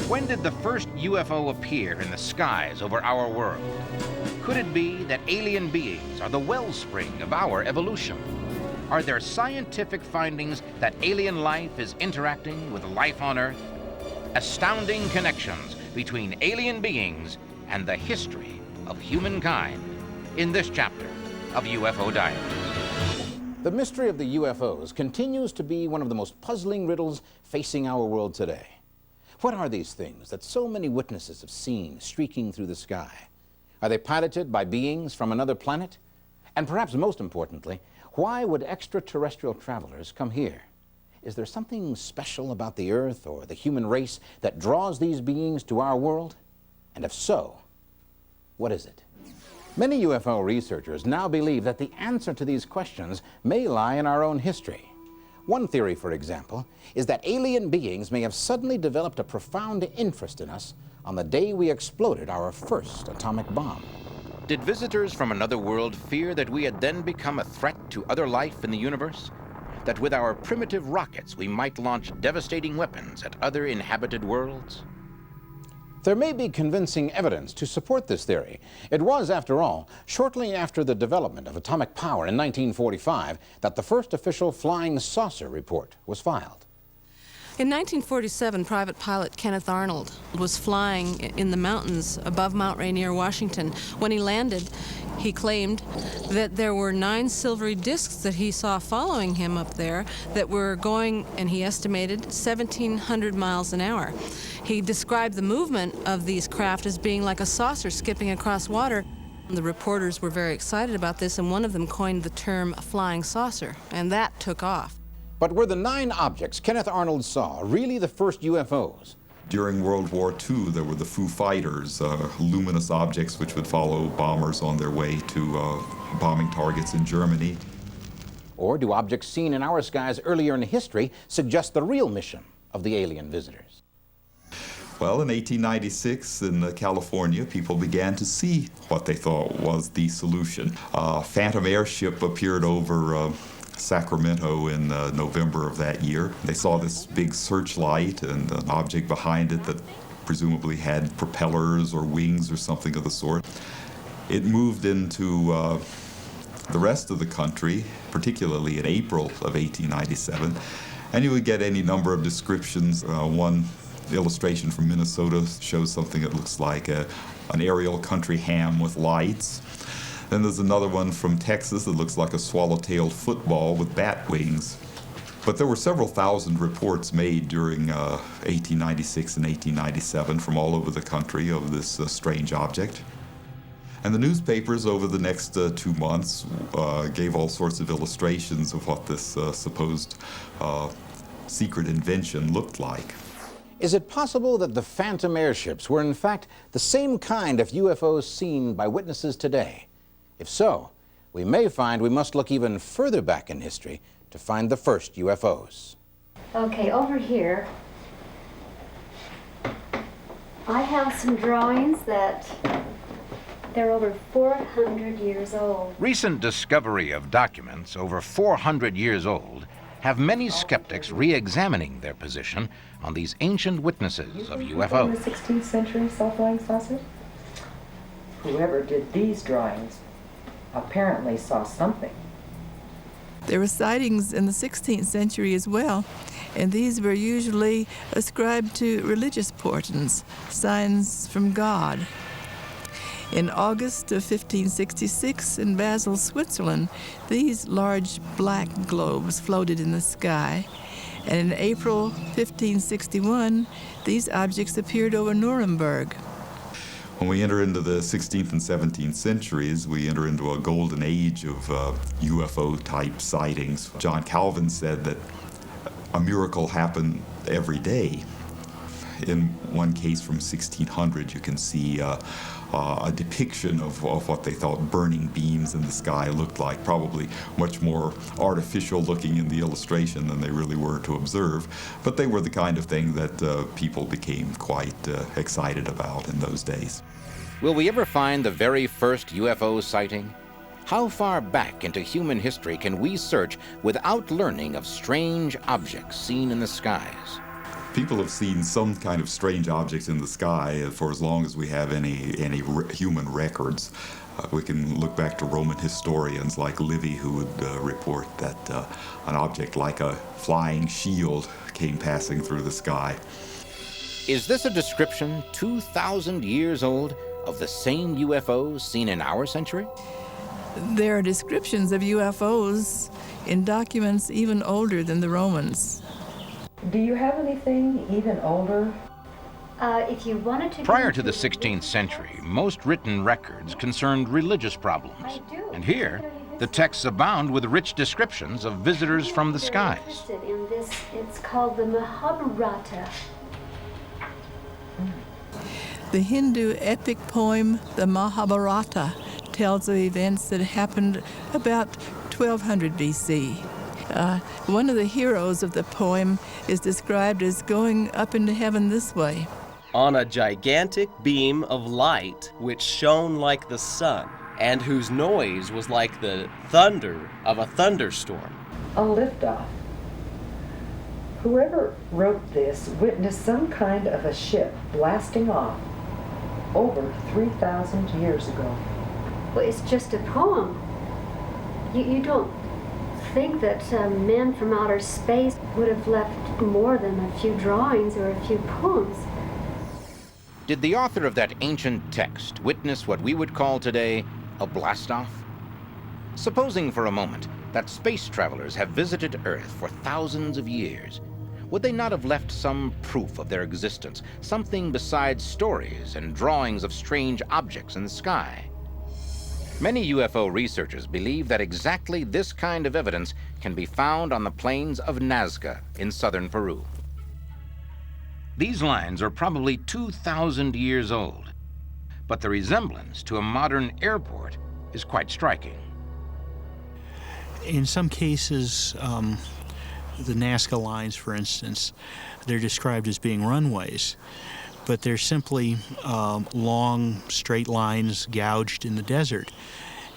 When did the first UFO appear in the skies over our world? Could it be that alien beings are the wellspring of our evolution? Are there scientific findings that alien life is interacting with life on Earth? Astounding connections between alien beings and the history of humankind in this chapter of UFO Diaries. The mystery of the UFOs continues to be one of the most puzzling riddles facing our world today. What are these things that so many witnesses have seen streaking through the sky? Are they piloted by beings from another planet? And perhaps most importantly, why would extraterrestrial travelers come here? Is there something special about the Earth or the human race that draws these beings to our world? And if so, what is it? Many UFO researchers now believe that the answer to these questions may lie in our own history. One theory, for example, is that alien beings may have suddenly developed a profound interest in us on the day we exploded our first atomic bomb. Did visitors from another world fear that we had then become a threat to other life in the universe? That with our primitive rockets we might launch devastating weapons at other inhabited worlds? There may be convincing evidence to support this theory. It was, after all, shortly after the development of atomic power in 1945 that the first official flying saucer report was filed. In 1947, private pilot Kenneth Arnold was flying in the mountains above Mount Rainier, Washington. When he landed, he claimed that there were 9 silvery discs that he saw following him up there that were going, and he estimated, 1,700 miles an hour. He described the movement of these craft as being like a saucer skipping across water. The reporters were very excited about this, and one of them coined the term flying saucer, and that took off. But were the 9 objects Kenneth Arnold saw really the first UFOs? During World War II, there were the Foo Fighters, luminous objects which would follow bombers on their way to bombing targets in Germany. Or do objects seen in our skies earlier in history suggest the real mission of the alien visitors? Well, in 1896 in California, people began to see what they thought was the solution. A phantom airship appeared over Sacramento in November of that year. They saw this big searchlight and an object behind it that presumably had propellers or wings or something of the sort. It moved into the rest of the country, particularly in April of 1897, and you would get any number of descriptions. One illustration from Minnesota shows something that looks like an aerial country ham with lights. Then there's another one from Texas that looks like a swallow-tailed football with bat wings. But there were several thousand reports made during 1896 and 1897 from all over the country of this strange object. And the newspapers over the next 2 months gave all sorts of illustrations of what this supposed secret invention looked like. Is it possible that the phantom airships were in fact the same kind of UFOs seen by witnesses today? If so, we may find we must look even further back in history to find the first UFOs. Okay, over here, I have some drawings that they're over 400 years old. Recent discovery of documents over 400 years old have many skeptics re-examining their position on these ancient witnesses of UFOs. In the 16th century self-flying saucer? Whoever did these drawings apparently saw something. There were sightings in the 16th century as well, and these were usually ascribed to religious portents, signs from God. In August of 1566 in Basel, Switzerland, these large black globes floated in the sky, and in April 1561, these objects appeared over Nuremberg. When we enter into the 16th and 17th centuries, we enter into a golden age of UFO-type sightings. John Calvin said that a miracle happened every day. In one case from 1600, you can see a depiction of what they thought burning beams in the sky looked like, probably much more artificial looking in the illustration than they really were to observe, but they were the kind of thing that people became quite excited about in those days. Will we ever find the very first UFO sighting? How far back into human history can we search without learning of strange objects seen in the skies? People have seen some kind of strange objects in the sky for as long as we have any human records. We can look back to Roman historians like Livy, who would report that an object like a flying shield came passing through the sky. Is this a description 2,000 years old of the same UFOs seen in our century? There are descriptions of UFOs in documents even older than the Romans. Do you have anything even older? If you wanted to... Prior to the 16th century, most written records concerned religious problems. I do. And here, the texts abound with rich descriptions of visitors from the skies. Interested in this. It's called the Mahabharata. The Hindu epic poem, the Mahabharata, tells of events that happened about 1200 BC. One of the heroes of the poem is described as going up into heaven this way. On a gigantic beam of light which shone like the sun, and whose noise was like the thunder of a thunderstorm. A liftoff. Whoever wrote this witnessed some kind of a ship blasting off over 3,000 years ago. Well, it's just a poem. You don't think that men from outer space would have left more than a few drawings or a few poems. Did the author of that ancient text witness what we would call today a blastoff? Supposing for a moment that space travelers have visited Earth for thousands of years, would they not have left some proof of their existence, something besides stories and drawings of strange objects in the sky? Many UFO researchers believe that exactly this kind of evidence can be found on the plains of Nazca in southern Peru. These lines are probably 2,000 years old, but the resemblance to a modern airport is quite striking. In some cases, the Nazca lines, for instance, they're described as being runways, but they're simply long, straight lines gouged in the desert,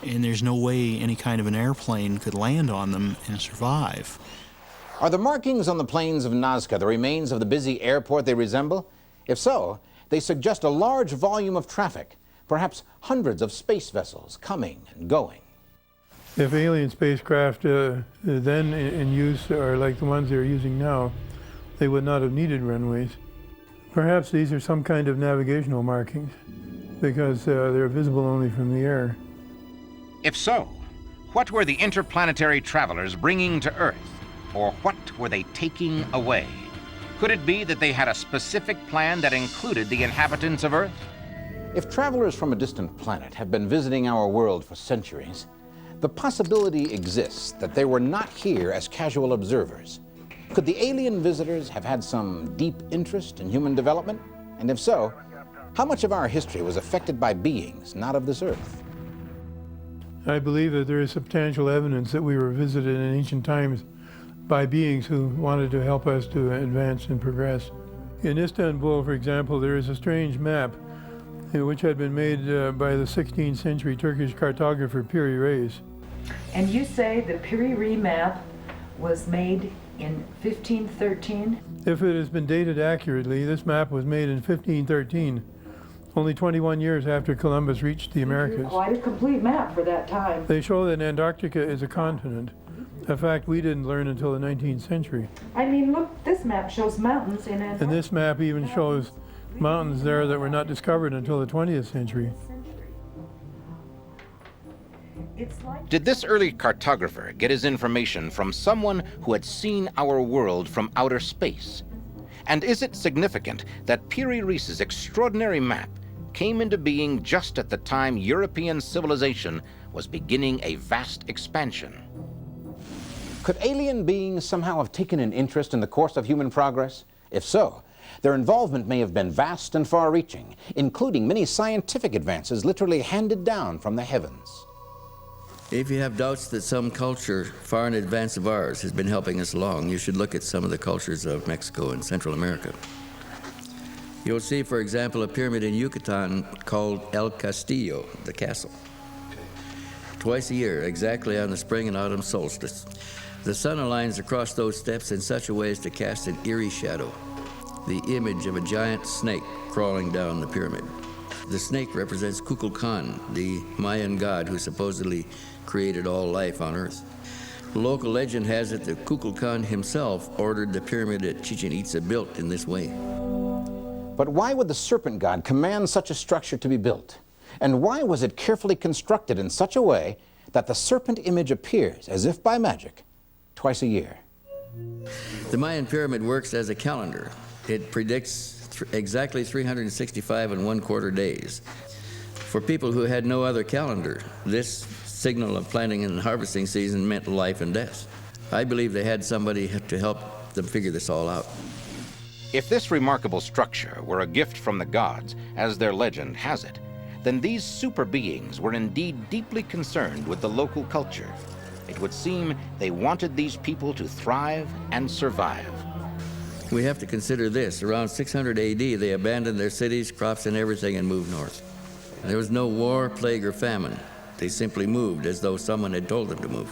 and there's no way any kind of an airplane could land on them and survive. Are the markings on the plains of Nazca the remains of the busy airport they resemble? If so, they suggest a large volume of traffic, perhaps hundreds of space vessels coming and going. If alien spacecraft then in use are like the ones they're using now, they would not have needed runways. Perhaps these are some kind of navigational markings, because they're visible only from the air. If so, what were the interplanetary travelers bringing to Earth? Or what were they taking away? Could it be that they had a specific plan that included the inhabitants of Earth? If travelers from a distant planet have been visiting our world for centuries, the possibility exists that they were not here as casual observers. Could the alien visitors have had some deep interest in human development? And if so, how much of our history was affected by beings not of this earth? I believe that there is substantial evidence that we were visited in ancient times by beings who wanted to help us to advance and progress. In Istanbul, for example, there is a strange map which had been made by the 16th century Turkish cartographer Piri Reis. And you say the Piri map was made in 1513? If it has been dated accurately, this map was made in 1513, only 21 years after Columbus reached the Americas. Quite a complete map for that time. They show that Antarctica is a continent, a fact we didn't learn until the 19th century. I mean, look, this map shows mountains in Antarctica. And this map even shows mountains there that were not discovered until the 20th century. Did this early cartographer get his information from someone who had seen our world from outer space? And is it significant that Piri Reis's extraordinary map came into being just at the time European civilization was beginning a vast expansion? Could alien beings somehow have taken an interest in the course of human progress? If so, their involvement may have been vast and far-reaching, including many scientific advances literally handed down from the heavens. If you have doubts that some culture far in advance of ours has been helping us along, you should look at some of the cultures of Mexico and Central America. You'll see, for example, a pyramid in Yucatan called El Castillo, the castle. Twice a year, exactly on the spring and autumn solstice, the sun aligns across those steps in such a way as to cast an eerie shadow. the image of a giant snake crawling down the pyramid. The snake represents Kukulkan, the Mayan god who supposedly created all life on Earth. Local legend has it that Kukulkan himself ordered the pyramid at Chichen Itza built in this way. But why would the serpent god command such a structure to be built? And why was it carefully constructed in such a way that the serpent image appears, as if by magic, twice a year? The Mayan pyramid works as a calendar. It predicts exactly 365 1/4 days. For people who had no other calendar, this signal of planting and harvesting season meant life and death. I believe they had somebody to help them figure this all out. If this remarkable structure were a gift from the gods, as their legend has it, then these super beings were indeed deeply concerned with the local culture. It would seem they wanted these people to thrive and survive. We have to consider this. Around 600 AD, they abandoned their cities, crops, and everything and moved north. There was no war, plague, or famine. They simply moved as though someone had told them to move.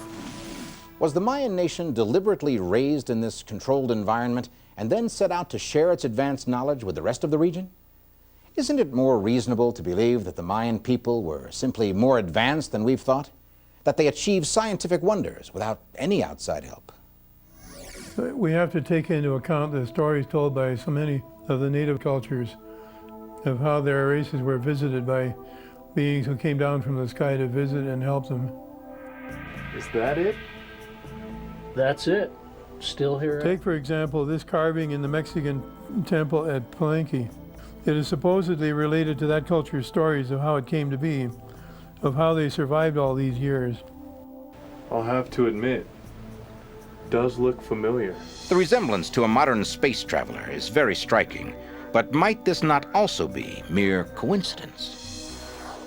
Was the Mayan nation deliberately raised in this controlled environment and then set out to share its advanced knowledge with the rest of the region? Isn't it more reasonable to believe that the Mayan people were simply more advanced than we've thought? That they achieved scientific wonders without any outside help? We have to take into account the stories told by so many of the native cultures of how their races were visited by beings who came down from the sky to visit and help them. Is that it? That's it. Still here. Take, for example, this carving in the Mexican temple at Palenque. It is supposedly related to that culture's stories of how it came to be, of how they survived all these years. I'll have to admit, does look familiar. The resemblance to a modern space traveler is very striking, but might this not also be mere coincidence?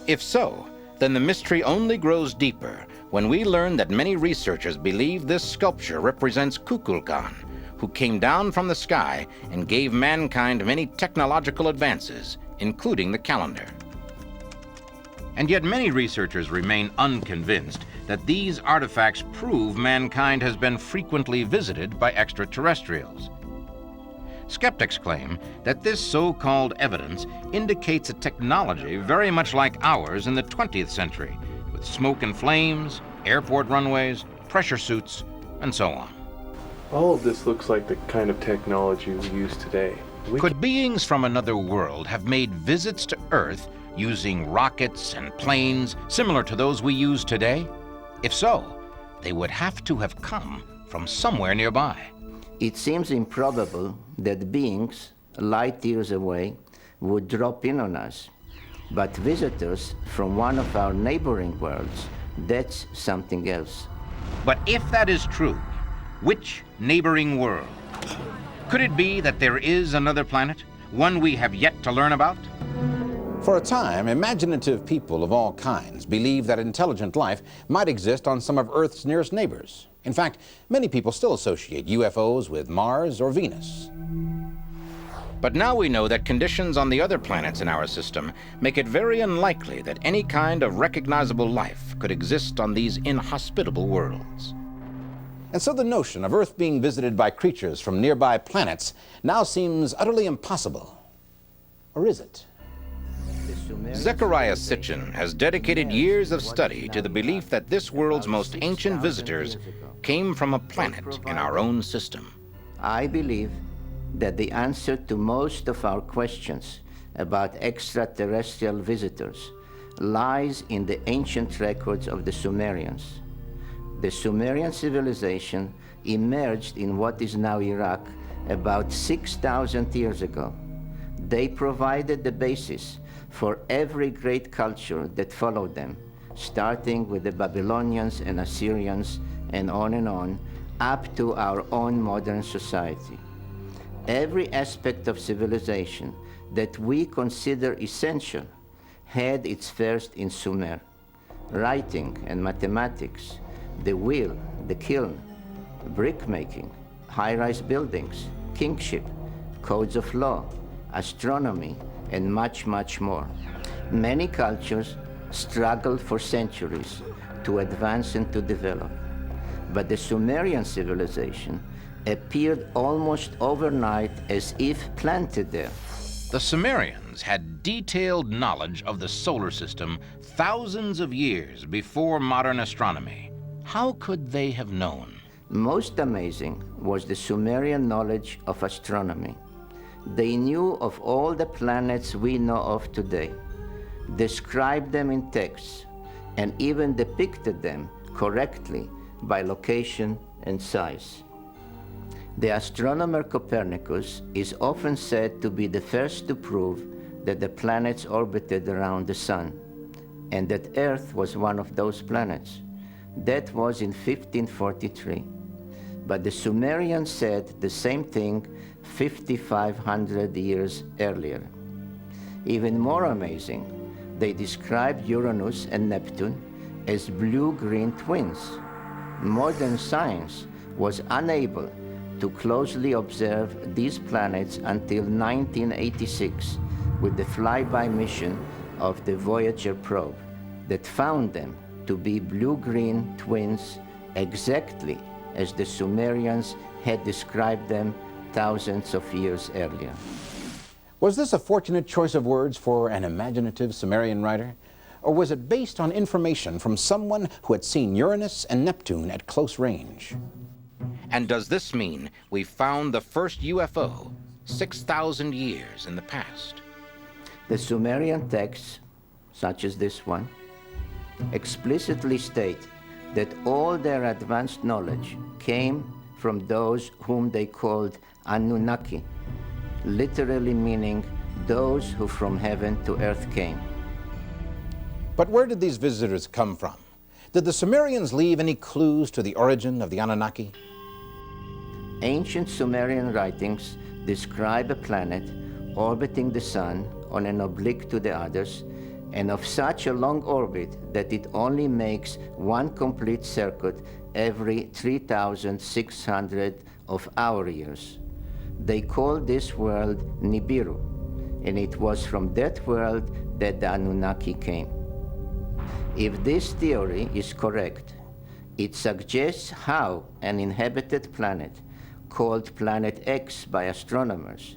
If so, then the mystery only grows deeper when we learn that many researchers believe this sculpture represents Kukulkan, who came down from the sky and gave mankind many technological advances, including the calendar. And yet many researchers remain unconvinced that these artifacts prove mankind has been frequently visited by extraterrestrials. Skeptics claim that this so-called evidence indicates a technology very much like ours in the 20th century, with smoke and flames, airport runways, pressure suits, and so on. All of this looks like the kind of technology we use today. Could beings from another world have made visits to Earth using rockets and planes similar to those we use today? If so, they would have to have come from somewhere nearby. It seems improbable that beings light years away would drop in on us. But visitors from one of our neighboring worlds, that's something else. But if that is true, which neighboring world? Could it be that there is another planet, one we have yet to learn about? For a time, imaginative people of all kinds believed that intelligent life might exist on some of Earth's nearest neighbors. In fact, many people still associate UFOs with Mars or Venus. But now we know that conditions on the other planets in our system make it very unlikely that any kind of recognizable life could exist on these inhospitable worlds. And so the notion of Earth being visited by creatures from nearby planets now seems utterly impossible. Or is it? Zechariah Sitchin has dedicated years of study to the belief that this world's most ancient visitors came from a planet in our own system. I believe that the answer to most of our questions about extraterrestrial visitors lies in the ancient records of the Sumerians. The Sumerian civilization emerged in what is now Iraq about 6,000 years ago. They provided the basis for every great culture that followed them, starting with the Babylonians and Assyrians and on, up to our own modern society. Every aspect of civilization that we consider essential had its first in Sumer. Writing and mathematics, the wheel, the kiln, brick-making, high-rise buildings, kingship, codes of law, astronomy, and much, much more. Many cultures struggled for centuries to advance and to develop. But the Sumerian civilization appeared almost overnight as if planted there. The Sumerians had detailed knowledge of the solar system thousands of years before modern astronomy. How could they have known? Most amazing was the Sumerian knowledge of astronomy. They knew of all the planets we know of today, described them in texts, and even depicted them correctly by location and size. The astronomer Copernicus is often said to be the first to prove that the planets orbited around the sun, and that Earth was one of those planets. That was in 1543. But the Sumerians said the same thing 5,500 years earlier. Even more amazing, they described Uranus and Neptune as blue-green twins. Modern science was unable to closely observe these planets until 1986 with the flyby mission of the Voyager probe that found them to be blue-green twins exactly as the Sumerians had described them thousands of years earlier. Was this a fortunate choice of words for an imaginative Sumerian writer? Or was it based on information from someone who had seen Uranus and Neptune at close range? And does this mean we found the first UFO 6,000 years in the past? The Sumerian texts, such as this one, explicitly state that all their advanced knowledge came from those whom they called Anunnaki, literally meaning those who from heaven to earth came. But where did these visitors come from? Did the Sumerians leave any clues to the origin of the Anunnaki? Ancient Sumerian writings describe a planet orbiting the sun on an oblique to the others, and of such a long orbit that it only makes one complete circuit every 3,600 of our years. They call this world Nibiru, and it was from that world that the Anunnaki came. If this theory is correct, it suggests how an inhabited planet, called Planet X by astronomers,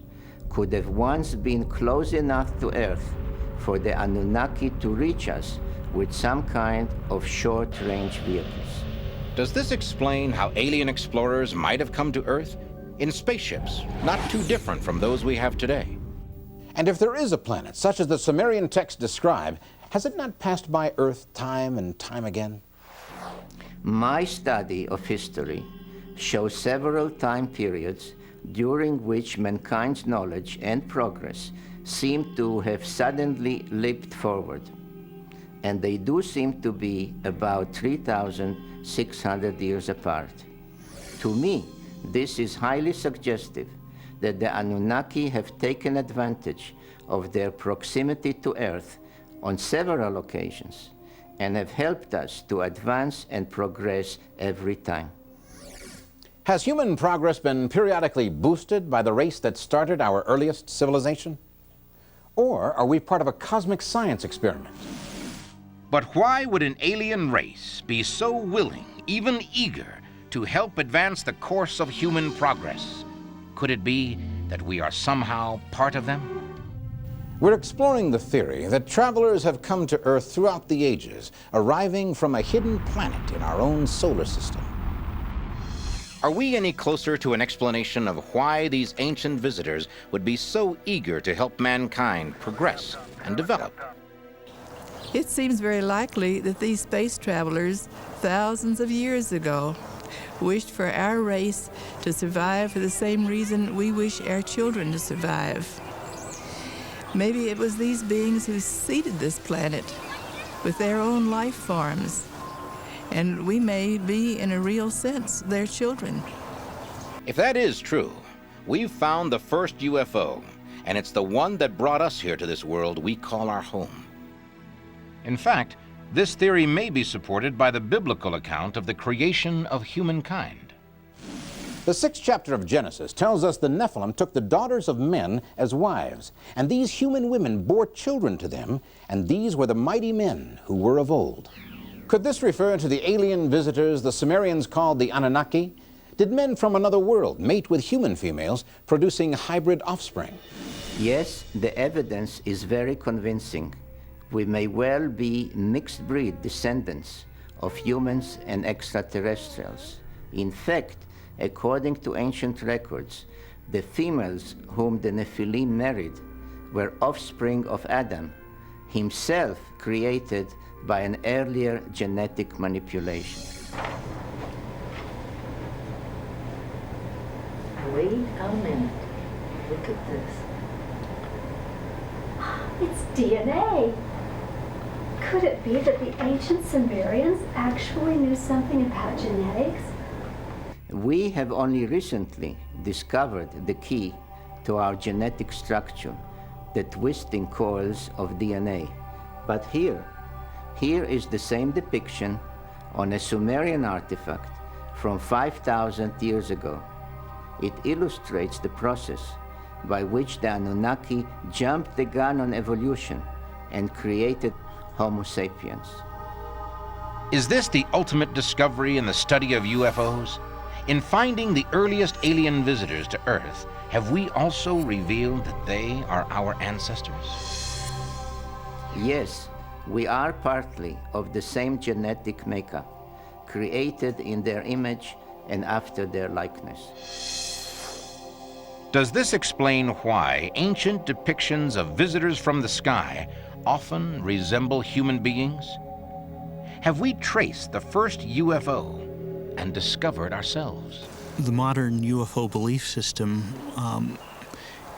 could have once been close enough to Earth for the Anunnaki to reach us with some kind of short-range vehicles. Does this explain how alien explorers might have come to Earth in spaceships not too different from those we have today? And if there is a planet such as the Sumerian texts describe, has it not passed by Earth time and time again? My study of history shows several time periods during which mankind's knowledge and progress seem to have suddenly leaped forward. And they do seem to be about 3,600 years apart. To me, this is highly suggestive that the Anunnaki have taken advantage of their proximity to Earth on several occasions and have helped us to advance and progress every time. Has human progress been periodically boosted by the race that started our earliest civilization? Or are we part of a cosmic science experiment? But why would an alien race be so willing, even eager, to help advance the course of human progress? Could it be that we are somehow part of them? We're exploring the theory that travelers have come to Earth throughout the ages, arriving from a hidden planet in our own solar system. Are we any closer to an explanation of why these ancient visitors would be so eager to help mankind progress and develop? It seems very likely that these space travelers, thousands of years ago, wished for our race to survive for the same reason we wish our children to survive. Maybe it was these beings who seeded this planet with their own life forms, and we may be, in a real sense, their children. If that is true, we've found the first UFO, and it's the one that brought us here to this world we call our home. In fact, this theory may be supported by the biblical account of the creation of humankind. The 6th chapter of Genesis tells us the Nephilim took the daughters of men as wives, and these human women bore children to them, and these were the mighty men who were of old. Could this refer to the alien visitors the Sumerians called the Anunnaki? Did men from another world mate with human females, producing hybrid offspring? Yes, the evidence is very convincing. We may well be mixed breed descendants of humans and extraterrestrials. In fact, according to ancient records, the females whom the Nephilim married were offspring of Adam, himself created by an earlier genetic manipulation. Wait a minute. Look at this. It's DNA. Could it be that the ancient Sumerians actually knew something about genetics? We have only recently discovered the key to our genetic structure, the twisting coils of DNA. But here is the same depiction on a Sumerian artifact from 5,000 years ago. It illustrates the process by which the Anunnaki jumped the gun on evolution and created Homo sapiens. Is this the ultimate discovery in the study of UFOs? In finding the earliest alien visitors to Earth, have we also revealed that they are our ancestors? Yes, we are partly of the same genetic makeup, created in their image and after their likeness. Does this explain why ancient depictions of visitors from the sky often resemble human beings? Have we traced the first UFO and discovered ourselves? The modern UFO belief system,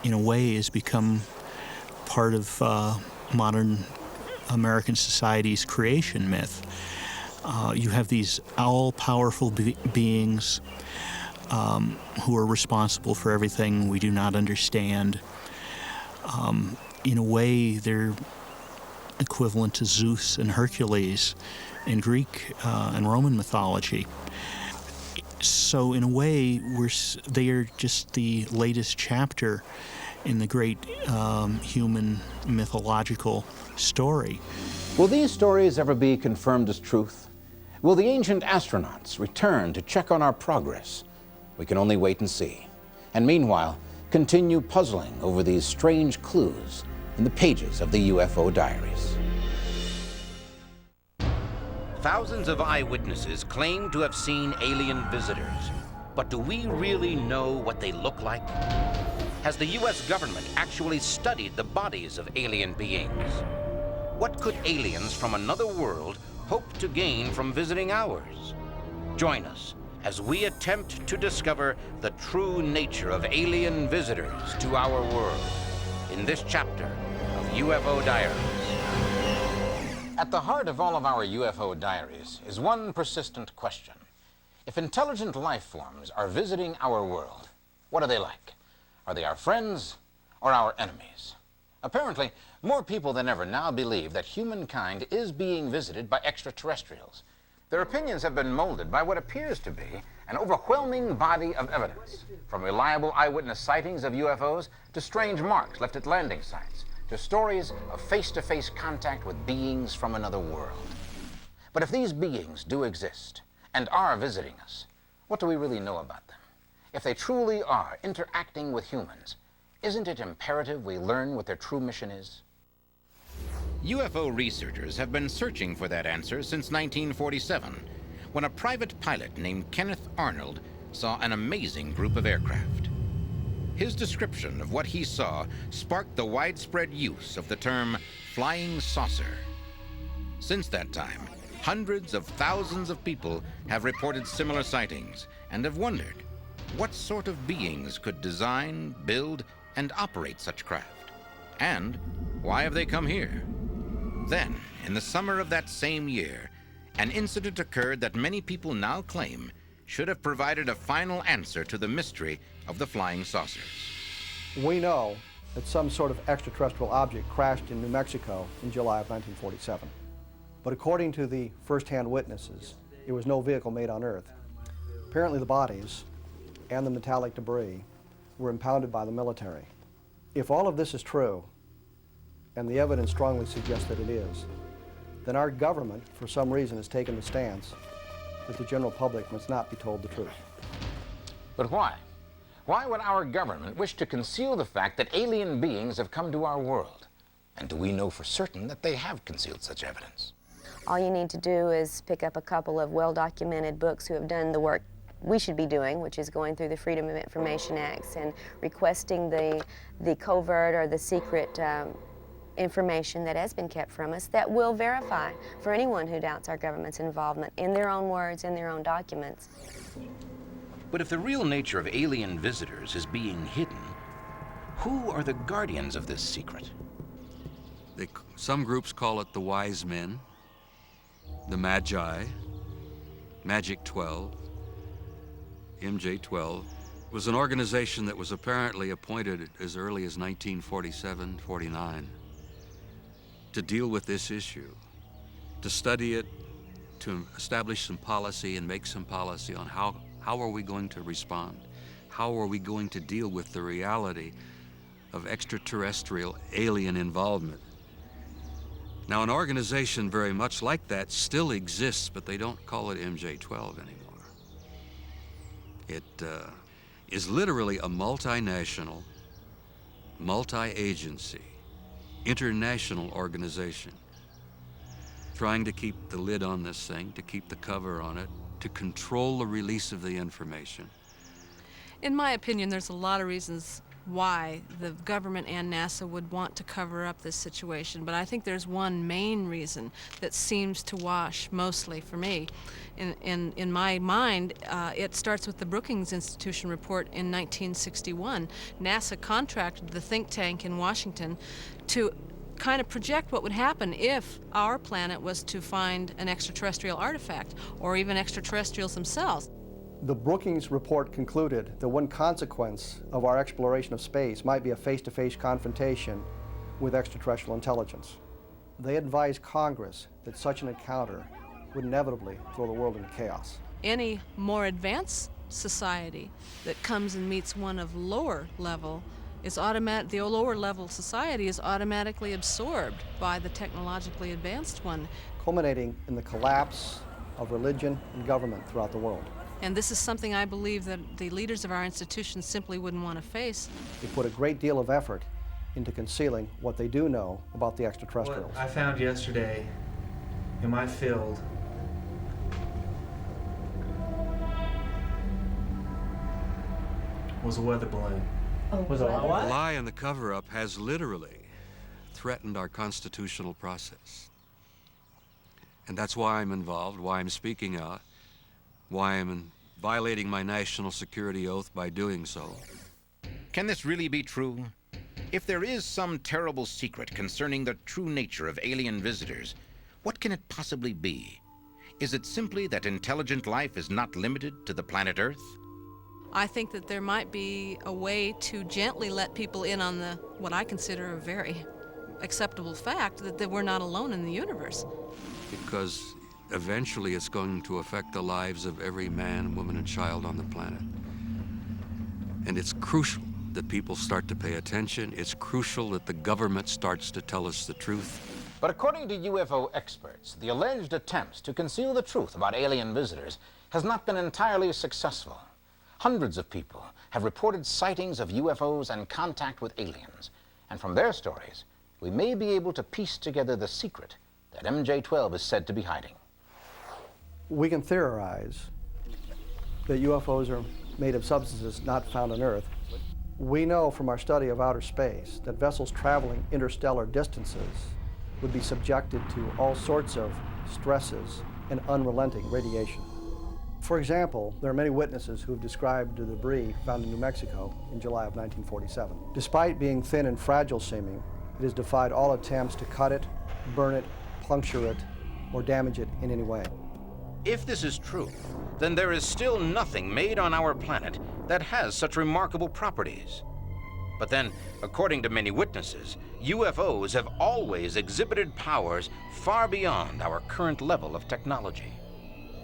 in a way, has become part of modern American society's creation myth. You have these all-powerful beings who are responsible for everything we do not understand. In a way, they're equivalent to Zeus and Hercules in Greek and Roman mythology. So in a way, they are just the latest chapter in the great human mythological story. Will these stories ever be confirmed as truth? Will the ancient astronauts return to check on our progress? We can only wait and see. And meanwhile, continue puzzling over these strange clues in the pages of the UFO diaries. Thousands of eyewitnesses claim to have seen alien visitors. But do we really know what they look like? Has the U.S. government actually studied the bodies of alien beings? What could aliens from another world hope to gain from visiting ours? Join us as we attempt to discover the true nature of alien visitors to our world in this chapter of UFO Diaries. At the heart of all of our UFO diaries is one persistent question. If intelligent life forms are visiting our world, what are they like? Are they our friends or our enemies? Apparently, more people than ever now believe that humankind is being visited by extraterrestrials. Their opinions have been molded by what appears to be an overwhelming body of evidence, from reliable eyewitness sightings of UFOs to strange marks left at landing sites, to stories of face-to-face contact with beings from another world. But if these beings do exist and are visiting us, what do we really know about them? If they truly are interacting with humans, isn't it imperative we learn what their true mission is? UFO researchers have been searching for that answer since 1947, when a private pilot named Kenneth Arnold saw an amazing group of aircraft. His description of what he saw sparked the widespread use of the term flying saucer. Since that time, hundreds of thousands of people have reported similar sightings and have wondered what sort of beings could design, build, and operate such craft. And why have they come here? Then, in the summer of that same year, an incident occurred that many people now claim should have provided a final answer to the mystery of the flying saucers. We know that some sort of extraterrestrial object crashed in New Mexico in July of 1947. But according to the first-hand witnesses, there was no vehicle made on Earth. Apparently the bodies and the metallic debris were impounded by the military. If all of this is true, and the evidence strongly suggests that it is, then our government, for some reason, has taken the stance that the general public must not be told the truth. But why? Why would our government wish to conceal the fact that alien beings have come to our world? And do we know for certain that they have concealed such evidence? All you need to do is pick up a couple of well-documented books who have done the work we should be doing, which is going through the Freedom of Information Acts and requesting the covert or the secret information that has been kept from us that will verify for anyone who doubts our government's involvement in their own words, in their own documents. But if the real nature of alien visitors is being hidden, who are the guardians of this secret? Some groups call it the Wise Men, the Magi, Magic 12, MJ-12, was an organization that was apparently appointed as early as 1947-49 to deal with this issue, to study it, to establish some policy and make some policy on how are we going to respond? How are we going to deal with the reality of extraterrestrial alien involvement? Now, an organization very much like that still exists, but they don't call it MJ-12 anymore. It is literally a multinational, multi-agency, international organization trying to keep the lid on this thing, to keep the cover on it, to control the release of the information. In my opinion, there's a lot of reasons why the government and NASA would want to cover up this situation, but I think there's one main reason that seems to wash mostly for me. In my mind, it starts with the Brookings Institution report in 1961. NASA contracted the think tank in Washington to kind of project what would happen if our planet was to find an extraterrestrial artifact, or even extraterrestrials themselves. The Brookings report concluded that one consequence of our exploration of space might be a face-to-face confrontation with extraterrestrial intelligence. They advised Congress that such an encounter would inevitably throw the world into chaos. Any more advanced society that comes and meets one of lower level is the lower level society is automatically absorbed by the technologically advanced one, culminating in the collapse of religion and government throughout the world. And this is something I believe that the leaders of our institutions simply wouldn't want to face. They put a great deal of effort into concealing what they do know about the extraterrestrials. What I found yesterday in my field was a weather balloon. Was a what? The lie and the cover-up has literally threatened our constitutional process. And that's why I'm involved, why I'm speaking out, why I'm violating my national security oath by doing so. Can this really be true? If there is some terrible secret concerning the true nature of alien visitors, what can it possibly be? Is it simply that intelligent life is not limited to the planet Earth? I think that there might be a way to gently let people in on what I consider a very acceptable fact that we're not alone in the universe. Because eventually it's going to affect the lives of every man, woman, and child on the planet. And it's crucial that people start to pay attention. It's crucial that the government starts to tell us the truth. But according to UFO experts, the alleged attempts to conceal the truth about alien visitors has not been entirely successful. Hundreds of people have reported sightings of UFOs and contact with aliens. And from their stories, we may be able to piece together the secret that MJ-12 is said to be hiding. We can theorize that UFOs are made of substances not found on Earth. We know from our study of outer space that vessels traveling interstellar distances would be subjected to all sorts of stresses and unrelenting radiation. For example, there are many witnesses who have described the debris found in New Mexico in July of 1947. Despite being thin and fragile seeming, it has defied all attempts to cut it, burn it, puncture it, or damage it in any way. If this is true, then there is still nothing made on our planet that has such remarkable properties. But then, according to many witnesses, UFOs have always exhibited powers far beyond our current level of technology.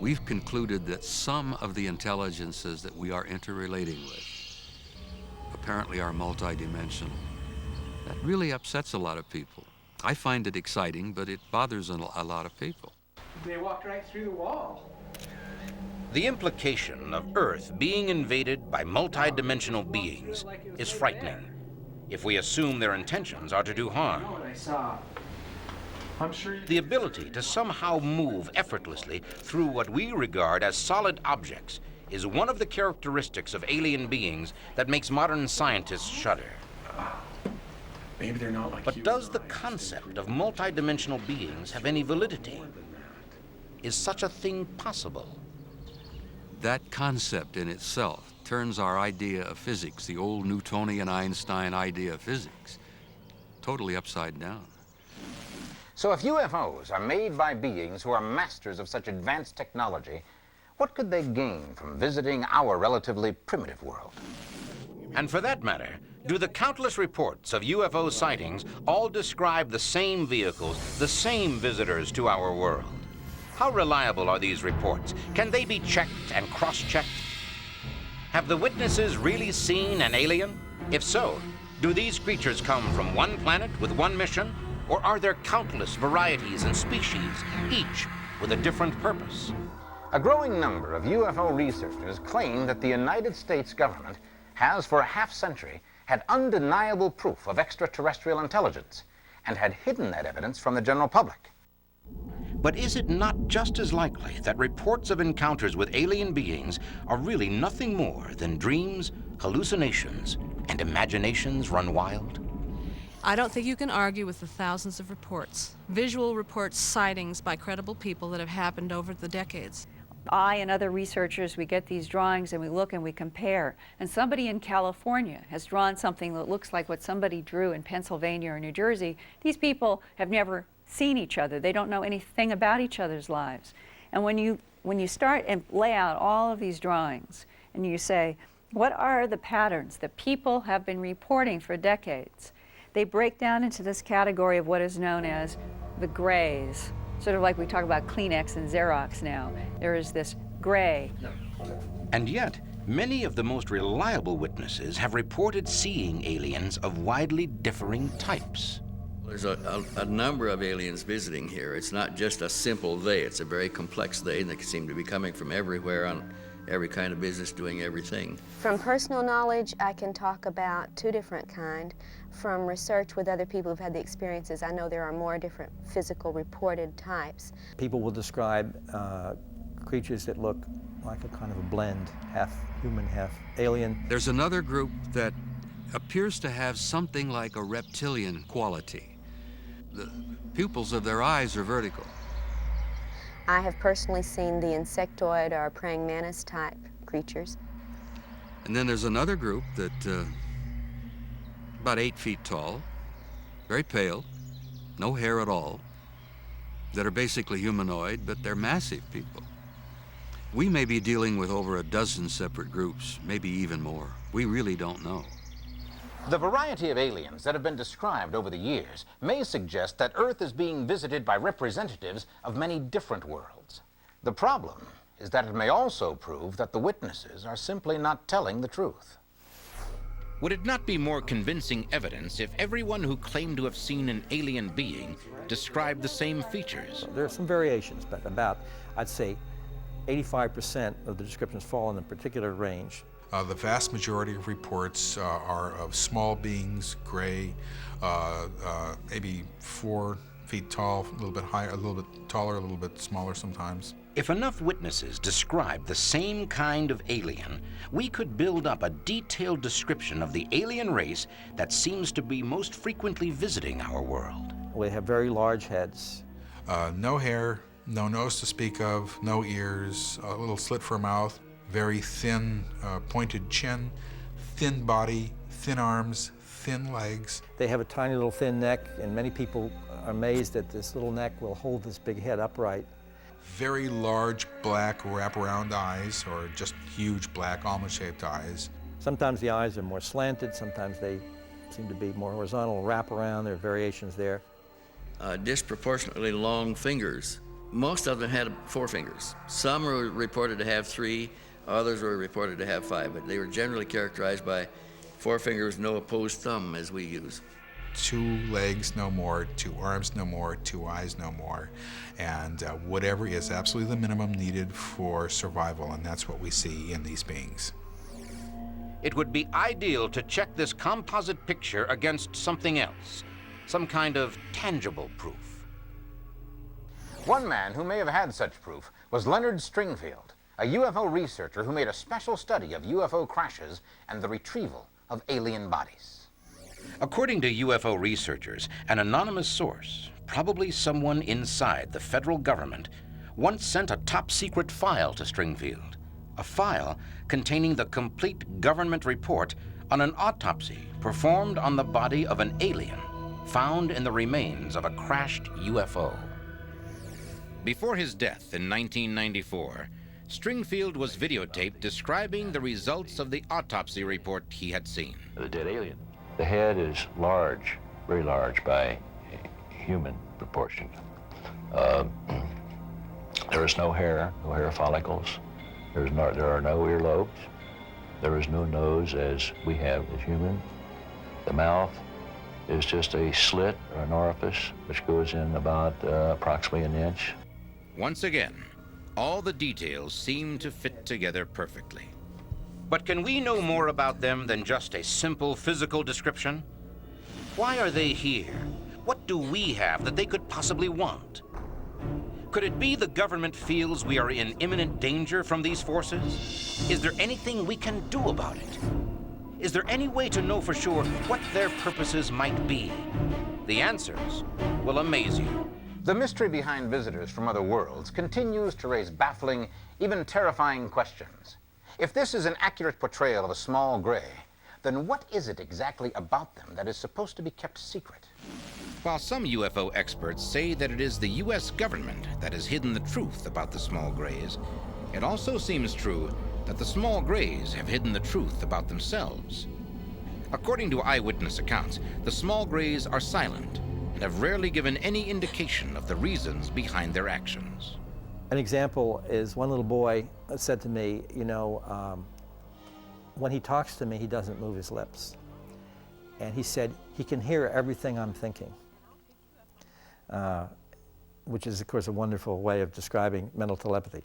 We've concluded that some of the intelligences that we are interrelating with apparently are multidimensional. That really upsets a lot of people. I find it exciting, but it bothers a lot of people. They walked right through the wall. The implication of Earth being invaded by multidimensional beings is frightening, if we assume their intentions are to do harm. The ability to somehow move effortlessly through what we regard as solid objects is one of the characteristics of alien beings that makes modern scientists shudder. Maybe they're not like But does the concept of multidimensional beings have any validity? Is such a thing possible? That concept in itself turns our idea of physics, the old Newtonian Einstein idea of physics, totally upside down. So if UFOs are made by beings who are masters of such advanced technology, what could they gain from visiting our relatively primitive world? And for that matter, do the countless reports of UFO sightings all describe the same vehicles, the same visitors to our world? How reliable are these reports? Can they be checked and cross-checked? Have the witnesses really seen an alien? If so, do these creatures come from one planet with one mission? Or are there countless varieties and species, each with a different purpose? A growing number of UFO researchers claim that the United States government has for a half-century had undeniable proof of extraterrestrial intelligence and had hidden that evidence from the general public. But is it not just as likely that reports of encounters with alien beings are really nothing more than dreams, hallucinations, and imaginations run wild? I don't think you can argue with the thousands of reports, visual reports, sightings by credible people that have happened over the decades. I and other researchers, we get these drawings and we look and we compare. And somebody in California has drawn something that looks like what somebody drew in Pennsylvania or New Jersey. These people have never seen each other. They don't know anything about each other's lives. And when you start and lay out all of these drawings and you say, what are the patterns that people have been reporting for decades? They break down into this category of what is known as the grays. Sort of like we talk about Kleenex and Xerox now. There is this gray. And yet, many of the most reliable witnesses have reported seeing aliens of widely differing types. There's a number of aliens visiting here. It's not just a simple they. It's a very complex they, and they seem to be coming from everywhere on every kind of business, doing everything. From personal knowledge, I can talk about two different kinds. From research with other people who've had the experiences, I know there are more different physical reported types. People will describe creatures that look like a kind of a blend, half human, half alien. There's another group that appears to have something like a reptilian quality. The pupils of their eyes are vertical. I have personally seen the insectoid or praying mantis type creatures. And then there's another group that about 8 feet tall, very pale, no hair at all, that are basically humanoid, but they're massive people. We may be dealing with over a dozen separate groups, maybe even more. We really don't know. The variety of aliens that have been described over the years may suggest that Earth is being visited by representatives of many different worlds. The problem is that it may also prove that the witnesses are simply not telling the truth. Would it not be more convincing evidence if everyone who claimed to have seen an alien being described the same features? There are some variations, but about, I'd say, 85% of the descriptions fall in a particular range. The vast majority of reports are of small beings, gray, maybe 4 feet tall, a little bit higher, a little bit taller, a little bit smaller sometimes. If enough witnesses describe the same kind of alien, we could build up a detailed description of the alien race that seems to be most frequently visiting our world. We have very large heads. No hair, no nose to speak of, no ears, a little slit for a mouth, very thin, pointed chin, thin body, thin arms, thin legs. They have a tiny little thin neck, and many people are amazed that this little neck will hold this big head upright. Very large black wraparound eyes, or just huge black almond-shaped eyes. Sometimes the eyes are more slanted, sometimes they seem to be more horizontal, wrap around, there are variations there. Disproportionately long fingers. Most of them had 4 fingers. Some were reported to have 3, others were reported to have 5, but they were generally characterized by 4 fingers, no opposed thumb, as we use. 2 legs no more, 2 arms no more, 2 eyes no more, and whatever is absolutely the minimum needed for survival, and that's what we see in these beings. It would be ideal to check this composite picture against something else, some kind of tangible proof. One man who may have had such proof was Leonard Stringfield, a UFO researcher who made a special study of UFO crashes and the retrieval of alien bodies. According to UFO researchers, an anonymous source, probably someone inside the federal government, once sent a top-secret file to Stringfield, a file containing the complete government report on an autopsy performed on the body of an alien found in the remains of a crashed UFO. Before his death in 1994, Stringfield was videotaped describing the results of the autopsy report he had seen. The dead alien. The head is large, very large by human proportion. There is no hair follicles. There are no earlobes. There is no nose as we have as human. The mouth is just a slit or an orifice which goes in about approximately an inch. Once again, all the details seem to fit together perfectly. But can we know more about them than just a simple physical description? Why are they here? What do we have that they could possibly want? Could it be the government feels we are in imminent danger from these forces? Is there anything we can do about it? Is there any way to know for sure what their purposes might be? The answers will amaze you. The mystery behind visitors from other worlds continues to raise baffling, even terrifying questions. If this is an accurate portrayal of a small gray, then what is it exactly about them that is supposed to be kept secret? While some UFO experts say that it is the U.S. government that has hidden the truth about the small grays, it also seems true that the small grays have hidden the truth about themselves. According to eyewitness accounts, the small grays are silent and have rarely given any indication of the reasons behind their actions. An example is one little boy said to me, you know, when he talks to me, he doesn't move his lips. And he said he can hear everything I'm thinking, which is, of course, a wonderful way of describing mental telepathy.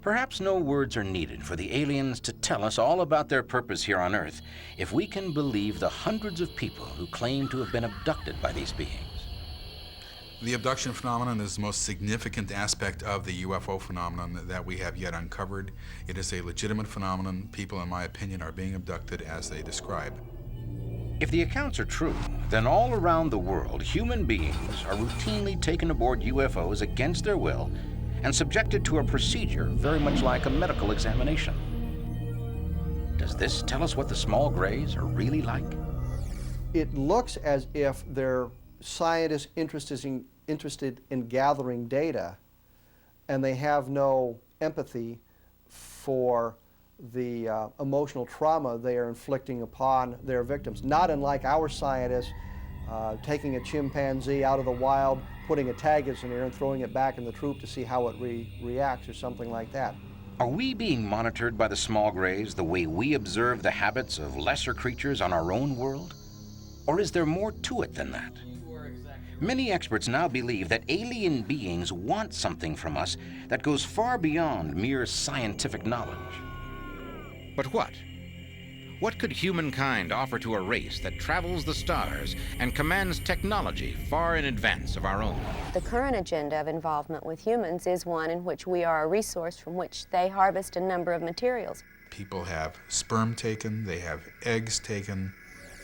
Perhaps no words are needed for the aliens to tell us all about their purpose here on Earth if we can believe the hundreds of people who claim to have been abducted by these beings. The abduction phenomenon is the most significant aspect of the UFO phenomenon that we have yet uncovered. It is a legitimate phenomenon. People, in my opinion, are being abducted as they describe. If the accounts are true, then all around the world, human beings are routinely taken aboard UFOs against their will and subjected to a procedure very much like a medical examination. Does this tell us what the small grays are really like? It looks as if they're scientists interested in gathering data, and they have no empathy for the emotional trauma they are inflicting upon their victims. Not unlike our scientists taking a chimpanzee out of the wild, putting a tag in its ear and throwing it back in the troop to see how it reacts or something like that. Are we being monitored by the small grays the way we observe the habits of lesser creatures on our own world? Or is there more to it than that? Many experts now believe that alien beings want something from us that goes far beyond mere scientific knowledge. But what? What could humankind offer to a race that travels the stars and commands technology far in advance of our own? The current agenda of involvement with humans is one in which we are a resource from which they harvest a number of materials. People have sperm taken, they have eggs taken.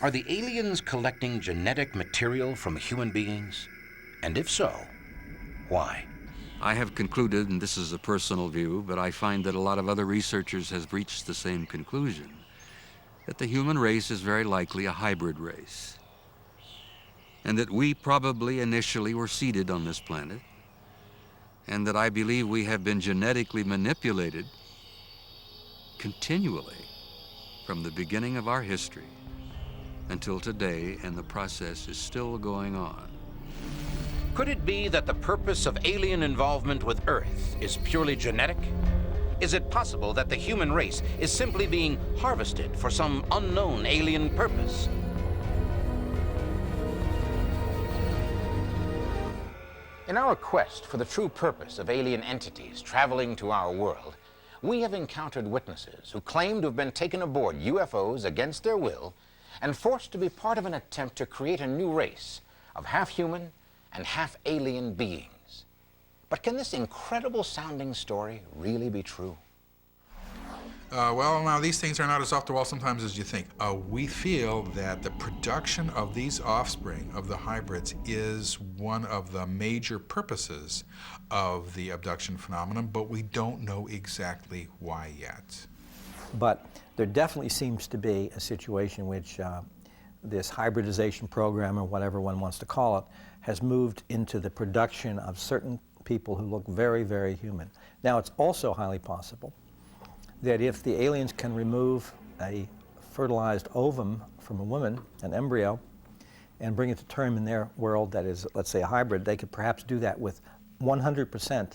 Are the aliens collecting genetic material from human beings? And if so, why? I have concluded, and this is a personal view, but I find that a lot of other researchers have reached the same conclusion, that the human race is very likely a hybrid race, and that we probably initially were seeded on this planet, and that I believe we have been genetically manipulated continually from the beginning of our history until today, and the process is still going on. Could it be that the purpose of alien involvement with Earth is purely genetic? Is it possible that the human race is simply being harvested for some unknown alien purpose? In our quest for the true purpose of alien entities traveling to our world, we have encountered witnesses who claim to have been taken aboard UFOs against their will and forced to be part of an attempt to create a new race of half-human and half-alien beings. But can this incredible sounding story really be true? Well, now these things are not as off the wall sometimes as you think. We feel that the production of these offspring of the hybrids is one of the major purposes of the abduction phenomenon, but we don't know exactly why yet. But there definitely seems to be a situation in which this hybridization program, or whatever one wants to call it, has moved into the production of certain people who look very, very human. Now, it's also highly possible that if the aliens can remove a fertilized ovum from a woman, an embryo, and bring it to term in their world that is, let's say, a hybrid, they could perhaps do that with 100%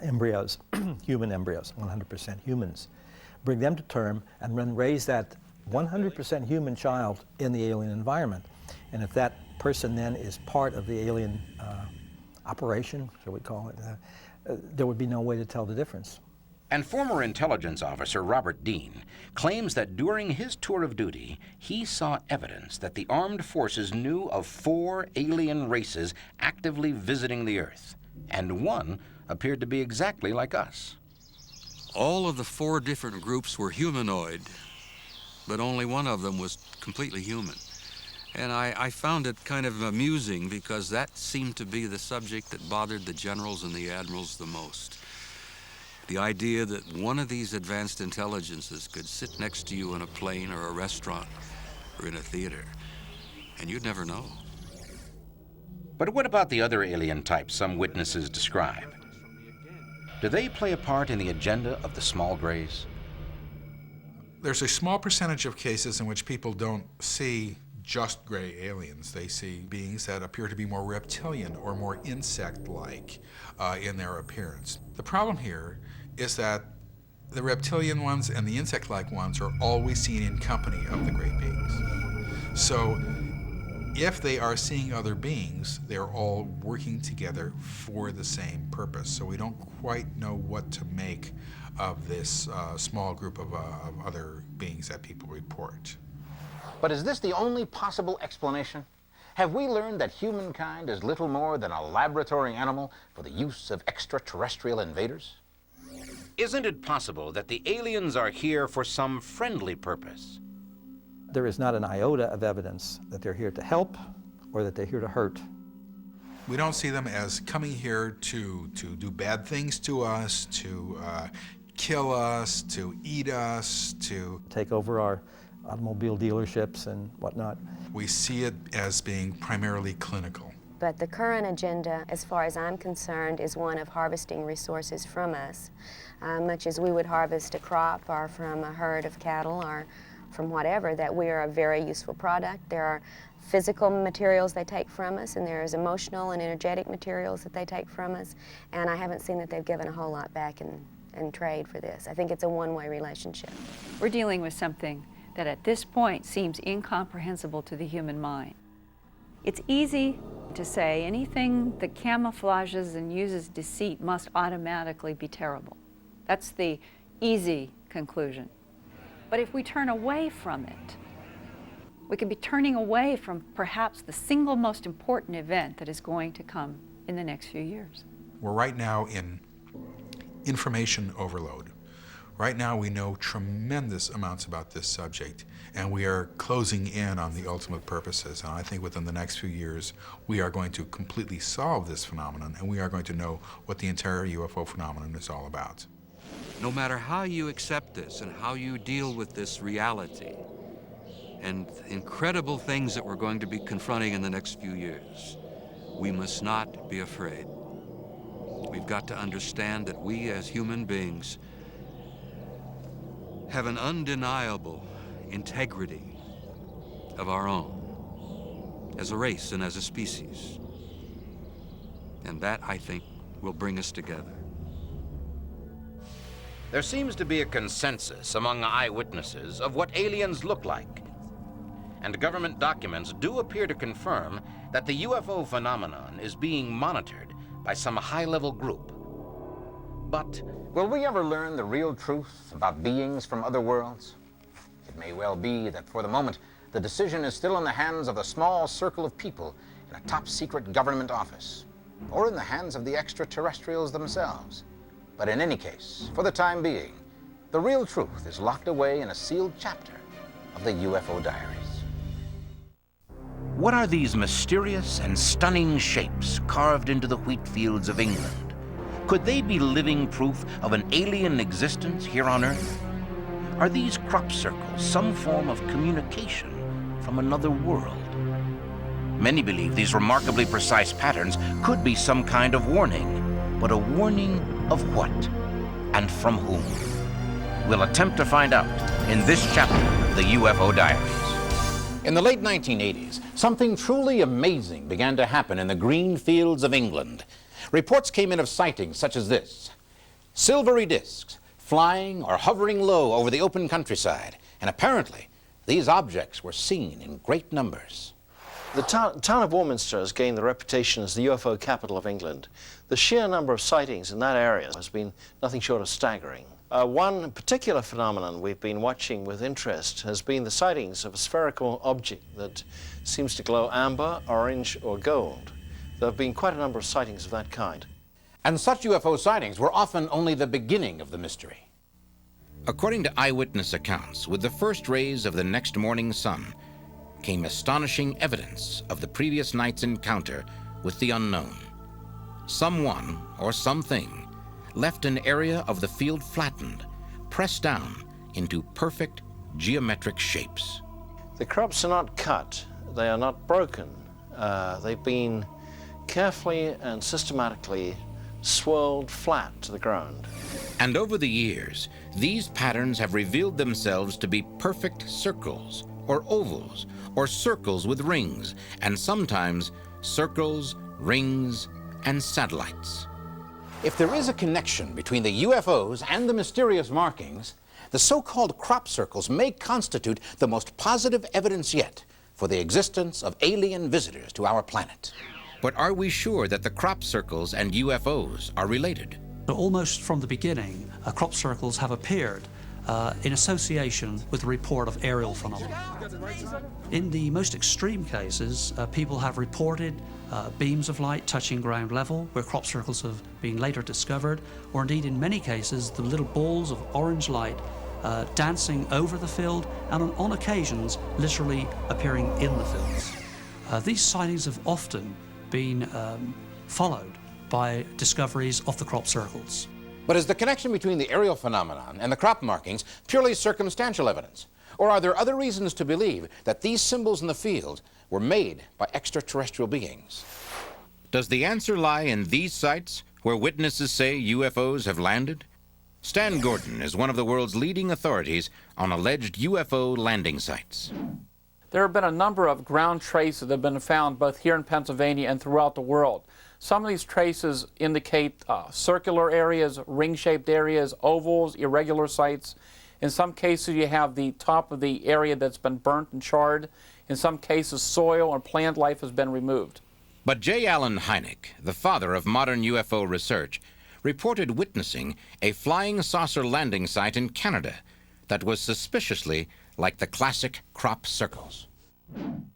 embryos, human embryos, 100% humans. Bring them to term and then raise that 100% human child in the alien environment. And if that person then is part of the alien operation, shall we call it, there would be no way to tell the difference. And former intelligence officer Robert Dean claims that during his tour of duty, he saw evidence that the armed forces knew of 4 alien races actively visiting the Earth, and one appeared to be exactly like us. All of the 4 different groups were humanoid, but only one of them was completely human. And I found it kind of amusing because that seemed to be the subject that bothered the generals and the admirals the most. The idea that one of these advanced intelligences could sit next to you in a plane or a restaurant or in a theater, and you'd never know. But what about the other alien types some witnesses describe? Do they play a part in the agenda of the small grays? There's a small percentage of cases in which people don't see just gray aliens. They see beings that appear to be more reptilian or more insect-like in their appearance. The problem here is that the reptilian ones and the insect-like ones are always seen in company of the great beings. So if they are seeing other beings, they're all working together for the same purpose. So we don't quite know what to make of this small group of other beings that people report. But is this the only possible explanation? Have we learned that humankind is little more than a laboratory animal for the use of extraterrestrial invaders? Isn't it possible that the aliens are here for some friendly purpose? There is not an iota of evidence that they're here to help or that they're here to hurt. We don't see them as coming here to do bad things to us, to kill us, to eat us, to take over our automobile dealerships and whatnot. We see it as being primarily clinical. But the current agenda, as far as I'm concerned, is one of harvesting resources from us, much as we would harvest a crop or from a herd of cattle or from whatever, that we are a very useful product. There are physical materials they take from us, and there's emotional and energetic materials that they take from us, and I haven't seen that they've given a whole lot back in trade for this. I think it's a one-way relationship. We're dealing with something that at this point seems incomprehensible to the human mind. It's easy to say anything that camouflages and uses deceit must automatically be terrible. That's the easy conclusion. But if we turn away from it, we could be turning away from perhaps the single most important event that is going to come in the next few years. We're right now in information overload. Right now we know tremendous amounts about this subject, and we are closing in on the ultimate purposes. And I think within the next few years, we are going to completely solve this phenomenon, and we are going to know what the entire UFO phenomenon is all about. No matter how you accept this and how you deal with this reality and incredible things that we're going to be confronting in the next few years, we must not be afraid. We've got to understand that we as human beings have an undeniable integrity of our own as a race and as a species. And that, I think, will bring us together. There seems to be a consensus among eyewitnesses of what aliens look like. and government documents do appear to confirm that the UFO phenomenon is being monitored by some high-level group. But will we ever learn the real truth about beings from other worlds? It may well be that for the moment, the decision is still in the hands of a small circle of people in a top-secret government office, or in the hands of the extraterrestrials themselves. But in any case, for the time being, the real truth is locked away in a sealed chapter of the UFO Diaries. what are these mysterious and stunning shapes carved into the wheat fields of England? Could they be living proof of an alien existence here on Earth? Are these crop circles some form of communication from another world? Many believe these remarkably precise patterns could be some kind of warning, but a warning of what and from whom? We'll attempt to find out in this chapter of the UFO Diaries. In the late 1980s, something truly amazing began to happen in the green fields of England. Reports came in of sightings such as this: silvery discs flying or hovering low over the open countryside, and apparently these objects were seen in great numbers. The town of Warminster has gained the reputation as the UFO capital of England. The sheer number of sightings in that area has been nothing short of staggering. One particular phenomenon we've been watching with interest has been the sightings of a spherical object that seems to glow amber, orange, or gold. There have been quite a number of sightings of that kind. And such UFO sightings were often only the beginning of the mystery. According to eyewitness accounts, with the first rays of the next morning sun came astonishing evidence of the previous night's encounter with the unknown. Someone or something left an area of the field flattened, pressed down into perfect geometric shapes. The crops are not cut, they are not broken. They've been carefully and systematically swirled flat to the ground. And over the years, these patterns have revealed themselves to be perfect circles, or ovals, or circles with rings, and sometimes circles, rings, and satellites. If there is a connection between the UFOs and the mysterious markings, the so-called crop circles may constitute the most positive evidence yet for the existence of alien visitors to our planet. But are we sure that the crop circles and UFOs are related? Almost from the beginning, crop circles have appeared in association with the report of aerial phenomena. In the most extreme cases, people have reported beams of light touching ground level, where crop circles have been later discovered, or indeed in many cases the little balls of orange light dancing over the field, and on occasions literally appearing in the fields. These sightings have often been followed by discoveries of the crop circles. But is the connection between the aerial phenomenon and the crop markings purely circumstantial evidence? Or are there other reasons to believe that these symbols in the field were made by extraterrestrial beings? Does the answer lie in these sites where witnesses say UFOs have landed? Stan Gordon is one of the world's leading authorities on alleged UFO landing sites. There have been a number of ground traces that have been found both here in Pennsylvania and throughout the world. Some of these traces indicate circular areas, ring-shaped areas, ovals, irregular sites. In some cases, you have the top of the area that's been burnt and charred. In some cases, soil or plant life has been removed. But J. Allen Hynek, the father of modern UFO research, reported witnessing a flying saucer landing site in Canada that was suspiciously like the classic crop circles.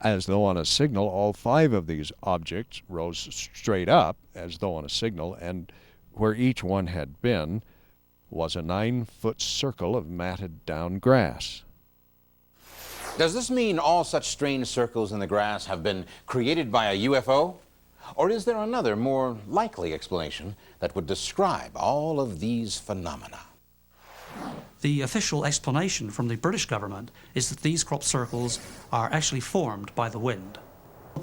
As though on a signal, all 5 of these objects rose straight up, as though on a signal, and where each one had been was a 9-foot circle of matted down grass. Does this mean all such strange circles in the grass have been created by a UFO? Or is there another, more likely explanation that would describe all of these phenomena? The official explanation from the British government is that these crop circles are actually formed by the wind.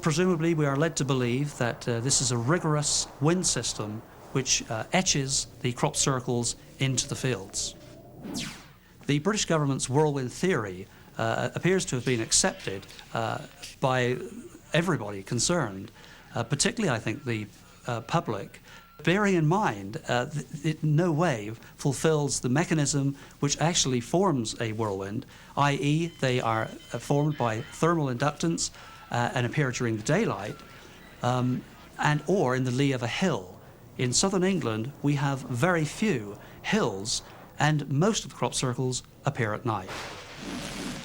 Presumably, we are led to believe that this is a rigorous wind system which etches the crop circles into the fields. The British government's whirlwind theory appears to have been accepted by everybody concerned, particularly, I think, the public. Bearing in mind, it in no way fulfills the mechanism which actually forms a whirlwind, i.e. they are formed by thermal inductance and appear during the daylight, and or in the lee of a hill. In southern England, we have very few hills, and most of the crop circles appear at night.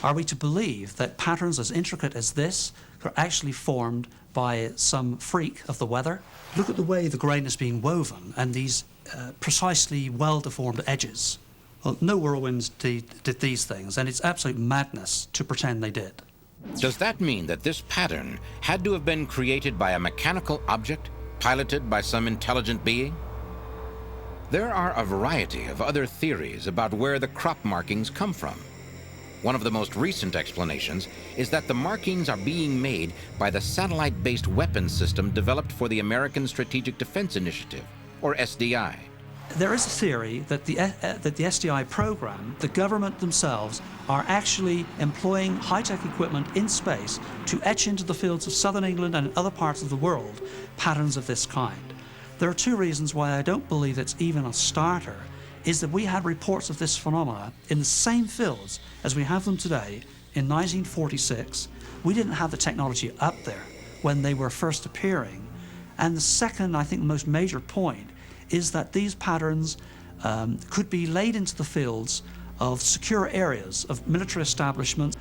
Are we to believe that patterns as intricate as this are actually formed by some freak of the weather? Look at the way the grain is being woven and these precisely well-deformed edges. Well, no whirlwinds did these things, and it's absolute madness to pretend they did. Does that mean that this pattern had to have been created by a mechanical object, piloted by some intelligent being? There are a variety of other theories about where the crop markings come from. One of the most recent explanations is that the markings are being made by the satellite-based weapons system developed for the American Strategic Defense Initiative, or SDI. There is a theory that the SDI program, the government themselves, are actually employing high-tech equipment in space to etch into the fields of southern England and in other parts of the world patterns of this kind. There are two reasons why I don't believe it's even a starter, is that we had reports of this phenomena in the same fields as we have them today in 1946. We didn't have the technology up there when they were first appearing. And the second, I think the most major point, is that these patterns could be laid into the fields of secure areas, of military establishments,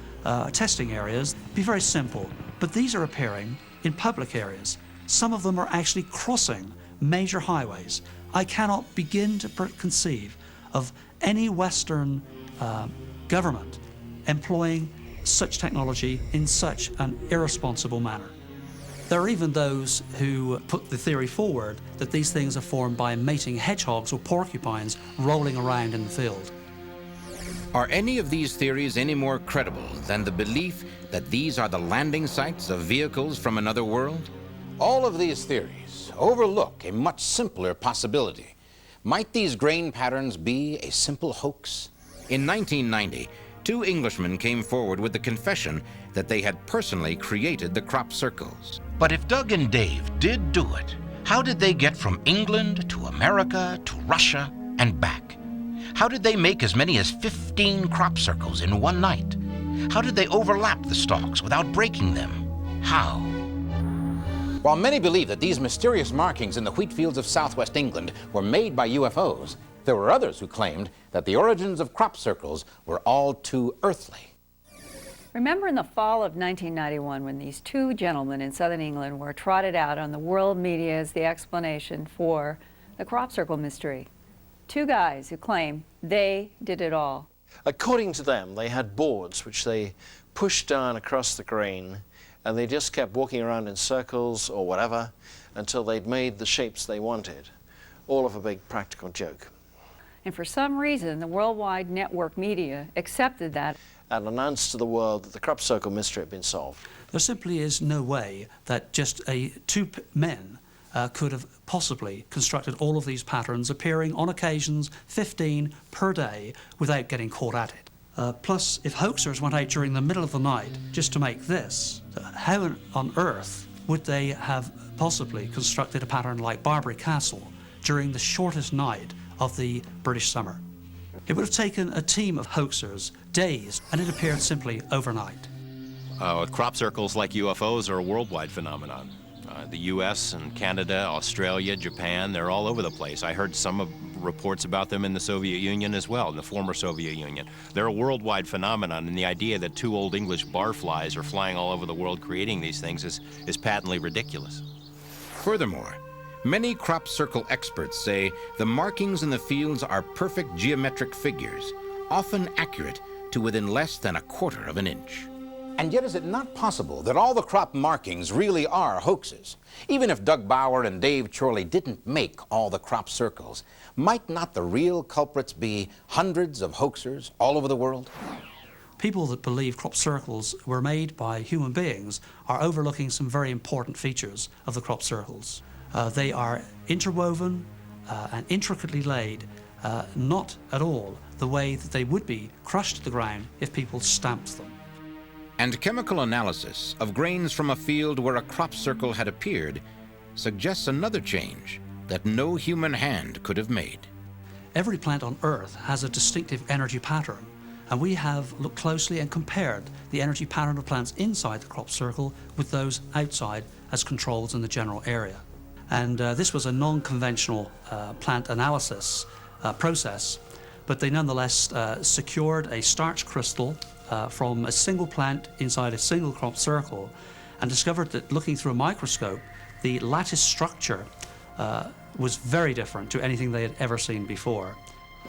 testing areas. Be very simple, but these are appearing in public areas. Some of them are actually crossing major highways. I cannot begin to conceive of any Western government employing such technology in such an irresponsible manner. There are even those who put the theory forward that these things are formed by mating hedgehogs or porcupines rolling around in the field. Are any of these theories any more credible than the belief that these are the landing sites of vehicles from another world? All of these theories overlook a much simpler possibility. Might these grain patterns be a simple hoax? In 1990, two Englishmen came forward with the confession that they had personally created the crop circles. But if Doug and Dave did do it, how did they get from England to America to Russia and back? How did they make as many as 15 crop circles in one night? How did they overlap the stalks without breaking them? How? While many believe that these mysterious markings in the wheat fields of southwest England were made by UFOs, there were others who claimed that the origins of crop circles were all too earthly. Remember in the fall of 1991 when these two gentlemen in southern England were trotted out on the world media as the explanation for the crop circle mystery? Two guys who claim they did it all. According to them, they had boards which they pushed down across the grain, and they just kept walking around in circles or whatever until they'd made the shapes they wanted. All of a big practical joke. And for some reason, the worldwide network media accepted that and announced to the world that the crop circle mystery had been solved. There simply is no way that just two men could have possibly constructed all of these patterns, appearing on occasions 15 per day, without getting caught at it. Plus, if hoaxers went out during the middle of the night just to make this, how on earth would they have possibly constructed a pattern like Barbary Castle during the shortest night of the British summer? It would have taken a team of hoaxers days, and it appeared simply overnight. Crop circles like UFOs are a worldwide phenomenon. The US and Canada, Australia, Japan, they're all over the place. I heard some reports about them in the Soviet Union as well, in the former Soviet Union. They're a worldwide phenomenon, and the idea that two old English barflies are flying all over the world creating these things is patently ridiculous. Furthermore, many crop circle experts say the markings in the fields are perfect geometric figures, often accurate to within less than 1/4 of an inch. And yet, is it not possible that all the crop markings really are hoaxes? Even if Doug Bauer and Dave Chorley didn't make all the crop circles, might not the real culprits be hundreds of hoaxers all over the world? People that believe crop circles were made by human beings are overlooking some very important features of the crop circles. They are interwoven and intricately laid, not at all the way that they would be crushed to the ground if people stamped them. And chemical analysis of grains from a field where a crop circle had appeared suggests another change. that no human hand could have made. Every plant on Earth has a distinctive energy pattern, and we have looked closely and compared the energy pattern of plants inside the crop circle with those outside as controls in the general area. And this was a non-conventional plant analysis process, but they nonetheless secured a starch crystal from a single plant inside a single crop circle, and discovered that looking through a microscope, the lattice structure was very different to anything they had ever seen before.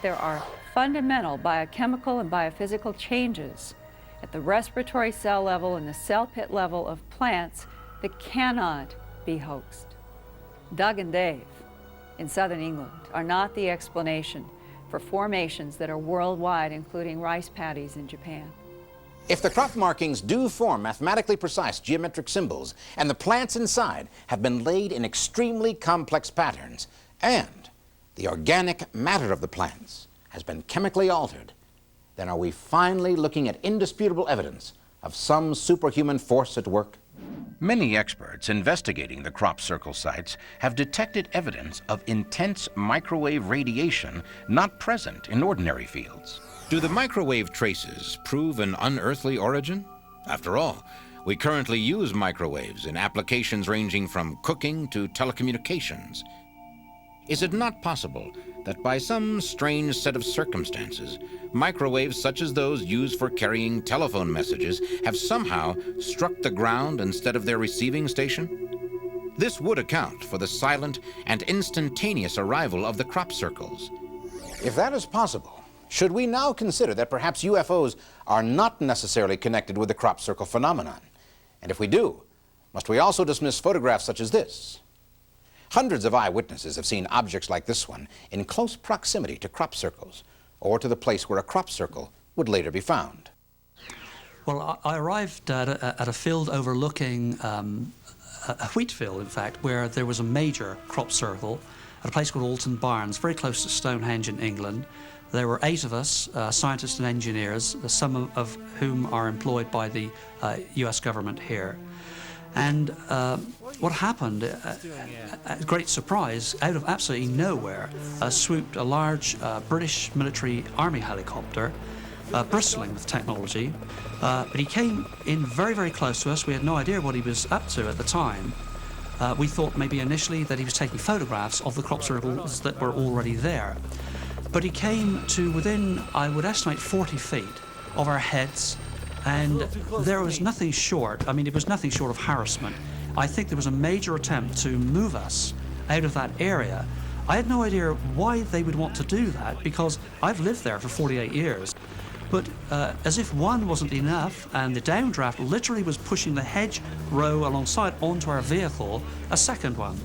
There are fundamental biochemical and biophysical changes at the respiratory cell level and the cell pit level of plants that cannot be hoaxed. Doug and Dave in southern England are not the explanation for formations that are worldwide, including rice paddies in Japan. If the crop markings do form mathematically precise geometric symbols, and the plants inside have been laid in extremely complex patterns, and the organic matter of the plants has been chemically altered, then are we finally looking at indisputable evidence of some superhuman force at work? Many experts investigating the crop circle sites have detected evidence of intense microwave radiation not present in ordinary fields. Do the microwave traces prove an unearthly origin? After all, we currently use microwaves in applications ranging from cooking to telecommunications. Is it not possible that by some strange set of circumstances, microwaves such as those used for carrying telephone messages have somehow struck the ground instead of their receiving station? This would account for the silent and instantaneous arrival of the crop circles. If that is possible, should we now consider that perhaps UFOs are not necessarily connected with the crop circle phenomenon? And if we do, must we also dismiss photographs such as this? Hundreds of eyewitnesses have seen objects like this one in close proximity to crop circles, or to the place where a crop circle would later be found. Well, I arrived at a field overlooking a wheat field, in fact, where there was a major crop circle at a place called Alton Barnes, very close to Stonehenge in England. There were 8 of us, scientists and engineers, some of whom are employed by the US government here. And what happened, at great surprise, out of absolutely nowhere, swooped a large British military army helicopter, bristling with technology. But he came in very, very close to us. We had no idea what he was up to at the time. We thought maybe initially that he was taking photographs of the crop circles that were already there. But he came to within, I would estimate, 40 feet of our heads, and there was nothing short, it was nothing short of harassment. I think there was a major attempt to move us out of that area. I had no idea why they would want to do that, because I've lived there for 48 years. But as if one wasn't enough, and the downdraft literally was pushing the hedge row alongside onto our vehicle, a second one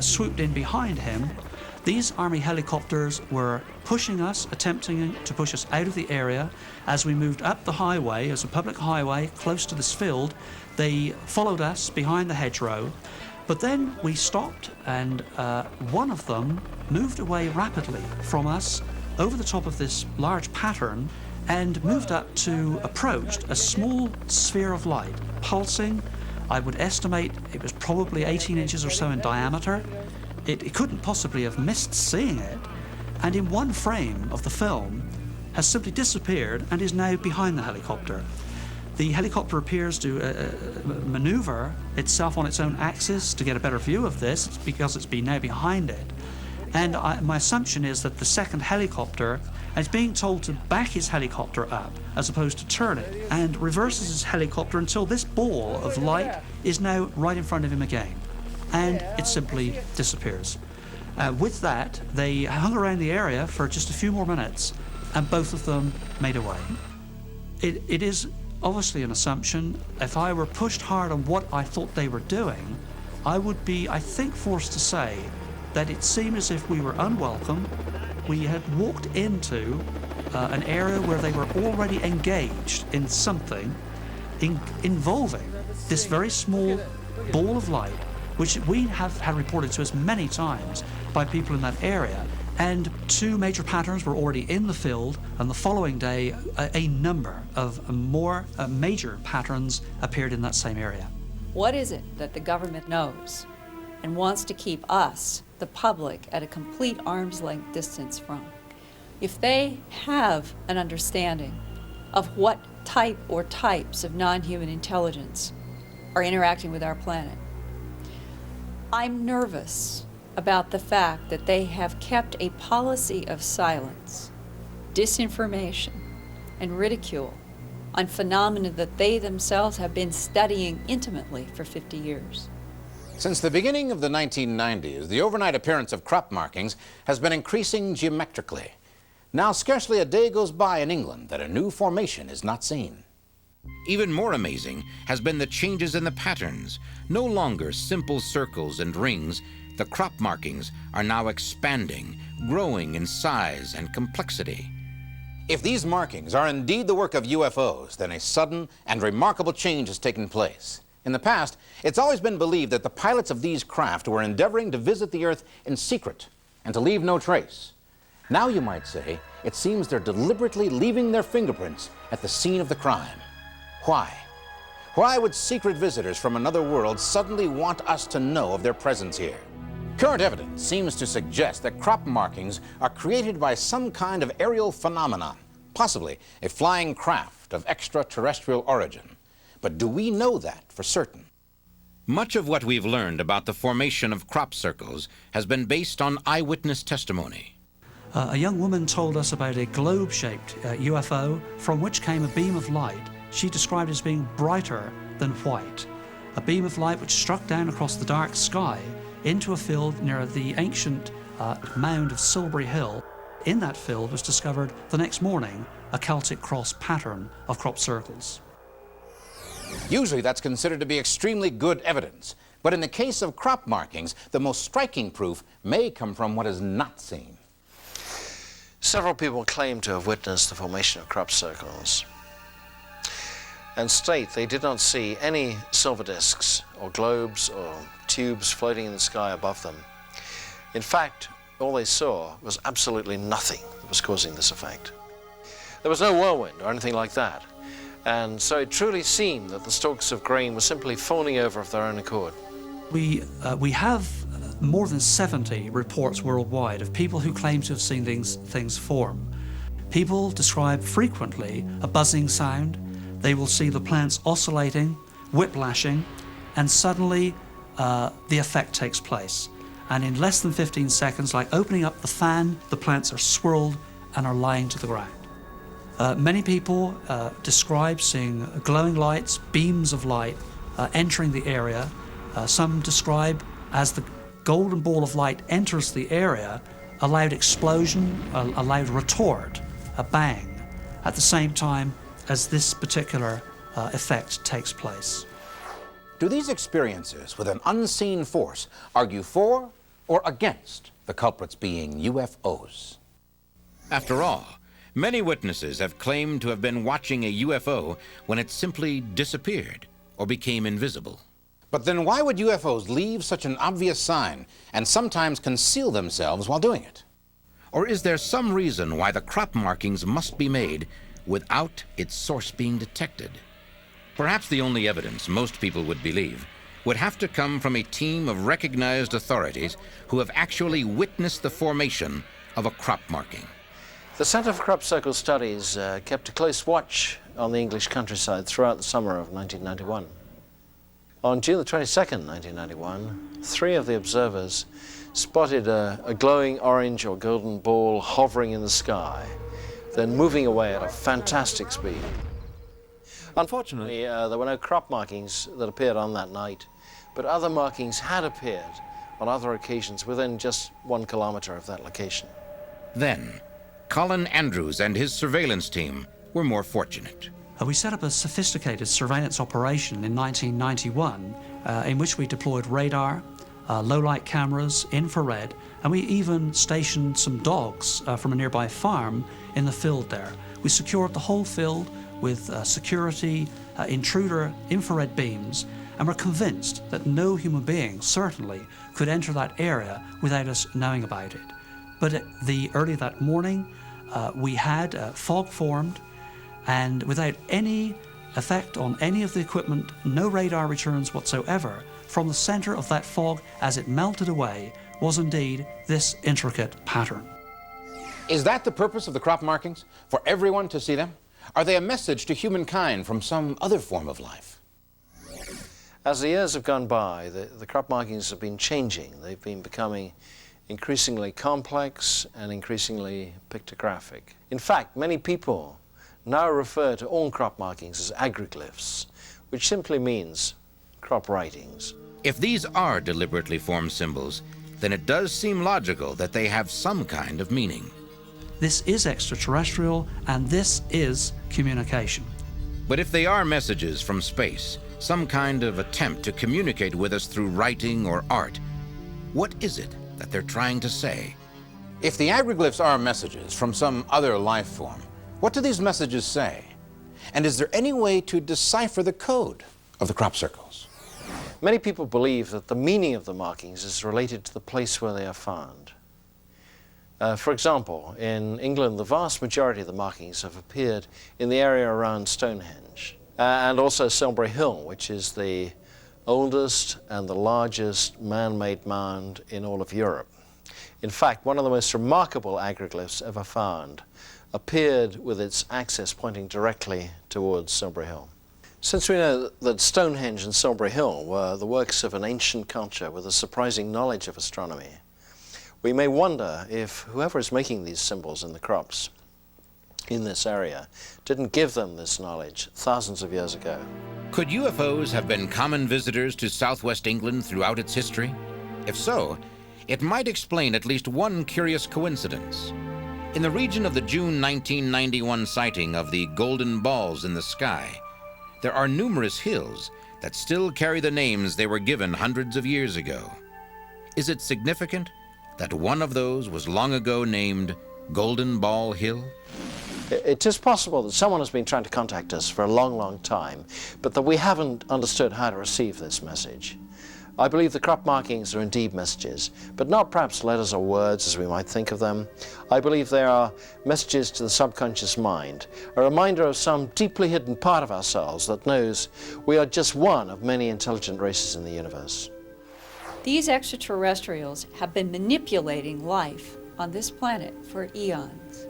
swooped in behind him. These army helicopters were pushing us, attempting to push us out of the area. As we moved up the highway, as a public highway close to this field, they followed us behind the hedgerow. But then we stopped, and one of them moved away rapidly from us over the top of this large pattern and moved up to approached a small sphere of light, pulsing. I would estimate it was probably 18 inches or so in diameter. It couldn't possibly have missed seeing it, and in one frame of the film has simply disappeared and is now behind the helicopter. The helicopter appears to maneuver itself on its own axis to get a better view of this, because it's been now behind it. And my assumption is that the second helicopter is being told to back his helicopter up as opposed to turn it, and reverses his helicopter until this ball of light is now right in front of him again. And it simply disappears. With that, they hung around the area for just a few more minutes, and both of them made away. It is obviously an assumption. If I were pushed hard on what I thought they were doing, I would be, I think, forced to say that it seemed as if we were unwelcome. We had walked into an area where they were already engaged in something involving this very small ball of light, which we have had reported to us many times by people in that area. And 2 major patterns were already in the field, and the following day, a number of more major patterns appeared in that same area. What is it that the government knows and wants to keep us, the public at a complete arm's length distance from. If they have an understanding of what type or types of non-human intelligence are interacting with our planet, I'm nervous about the fact that they have kept a policy of silence, disinformation, and ridicule on phenomena that they themselves have been studying intimately for 50 years. Since the beginning of the 1990s, the overnight appearance of crop markings has been increasing geometrically. Now scarcely a day goes by in England that a new formation is not seen. Even more amazing has been the changes in the patterns. No longer simple circles and rings, the crop markings are now expanding, growing in size and complexity. If these markings are indeed the work of UFOs, then a sudden and remarkable change has taken place. In the past, it's always been believed that the pilots of these craft were endeavoring to visit the Earth in secret and to leave no trace. Now you might say, it seems they're deliberately leaving their fingerprints at the scene of the crime. Why? Why would secret visitors from another world suddenly want us to know of their presence here? Current evidence seems to suggest that crop markings are created by some kind of aerial phenomenon, possibly a flying craft of extraterrestrial origin. But do we know that for certain? Much of what we've learned about the formation of crop circles has been based on eyewitness testimony. A young woman told us about a globe-shaped UFO from which came a beam of light she described as being brighter than white. A beam of light which struck down across the dark sky into a field near the ancient mound of Silbury Hill. In that field was discovered the next morning a Celtic cross pattern of crop circles. Usually that's considered to be extremely good evidence, but in the case of crop markings, the most striking proof may come from what is not seen. Several people claim to have witnessed the formation of crop circles and state they did not see any silver discs or globes or tubes floating in the sky above them. In fact, all they saw was absolutely nothing that was causing this effect. There was no whirlwind or anything like that, and so it truly seemed that the stalks of grain were simply falling over of their own accord. We have more than 70 reports worldwide of people who claim to have seen things form. People describe frequently a buzzing sound. They will see the plants oscillating, whiplashing, and suddenly the effect takes place. And in less than 15 seconds, like opening up the fan, the plants are swirled and are lying to the ground. Many people describe seeing glowing lights, beams of light entering the area. Some describe as the golden ball of light enters the area, a loud explosion, a loud retort, a bang, at the same time as this particular effect takes place. Do these experiences with an unseen force argue for or against the culprits being UFOs? After all, many witnesses have claimed to have been watching a UFO when it simply disappeared or became invisible. But then why would UFOs leave such an obvious sign and sometimes conceal themselves while doing it? Or is there some reason why the crop markings must be made without its source being detected? Perhaps the only evidence most people would believe would have to come from a team of recognized authorities who have actually witnessed the formation of a crop marking. The Centre for Crop Circle Studies kept a close watch on the English countryside throughout the summer of 1991. On June the 22nd, 1991, 3 of the observers spotted a glowing orange or golden ball hovering in the sky, then moving away at a fantastic speed. Unfortunately, there were no crop markings that appeared on that night, but other markings had appeared on other occasions within just 1 kilometer of that location. Then, Colin Andrews and his surveillance team were more fortunate. We set up a sophisticated surveillance operation in 1991 in which we deployed radar, low-light cameras, infrared, and we even stationed some dogs from a nearby farm in the field there. We secured the whole field with security, intruder infrared beams, and we're convinced that no human being certainly could enter that area without us knowing about it. But early that morning, we had fog formed, and without any effect on any of the equipment, no radar returns whatsoever, from the center of that fog as it melted away, was indeed this intricate pattern. Is that the purpose of the crop markings? For everyone to see them? Are they a message to humankind from some other form of life? As the years have gone by, the crop markings have been changing. They've been becoming increasingly complex and increasingly pictographic. In fact, many people now refer to all crop markings as agriglyphs, which simply means crop writings. If these are deliberately formed symbols, then it does seem logical that they have some kind of meaning. This is extraterrestrial, and this is communication. But if they are messages from space, some kind of attempt to communicate with us through writing or art, what is it that they're trying to say? If the agriglyphs are messages from some other life form, what do these messages say? And is there any way to decipher the code of the crop circles? Many people believe that the meaning of the markings is related to the place where they are found. For example, in England, the vast majority of the markings have appeared in the area around Stonehenge, and also Silbury Hill, which is the oldest and the largest man-made mound in all of Europe. In fact, one of the most remarkable agriglyphs ever found appeared with its axis pointing directly towards Silbury Hill. Since we know that Stonehenge and Silbury Hill were the works of an ancient culture with a surprising knowledge of astronomy, we may wonder if whoever is making these symbols in the crops in this area didn't give them this knowledge thousands of years ago. Could UFOs have been common visitors to southwest England throughout its history? If so, it might explain at least one curious coincidence. In the region of the June 1991 sighting of the golden balls in the sky, there are numerous hills that still carry the names they were given hundreds of years ago. Is it significant that one of those was long ago named Golden Ball Hill? It is possible that someone has been trying to contact us for a long, long time, but that we haven't understood how to receive this message. I believe the crop markings are indeed messages, but not perhaps letters or words as we might think of them. I believe they are messages to the subconscious mind, a reminder of some deeply hidden part of ourselves that knows we are just one of many intelligent races in the universe. These extraterrestrials have been manipulating life on this planet for eons.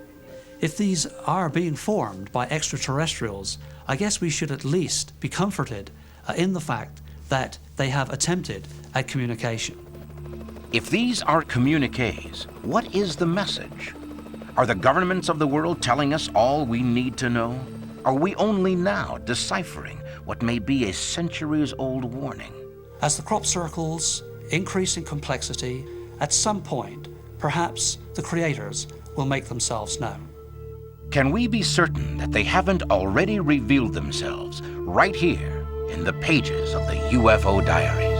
If these are being formed by extraterrestrials, I guess we should at least be comforted in the fact that they have attempted at communication. If these are communiques, what is the message? Are the governments of the world telling us all we need to know? Are we only now deciphering what may be a centuries-old warning? As the crop circles increase in complexity, at some point, perhaps the creators will make themselves known. Can we be certain that they haven't already revealed themselves right here in the pages of the UFO Diaries?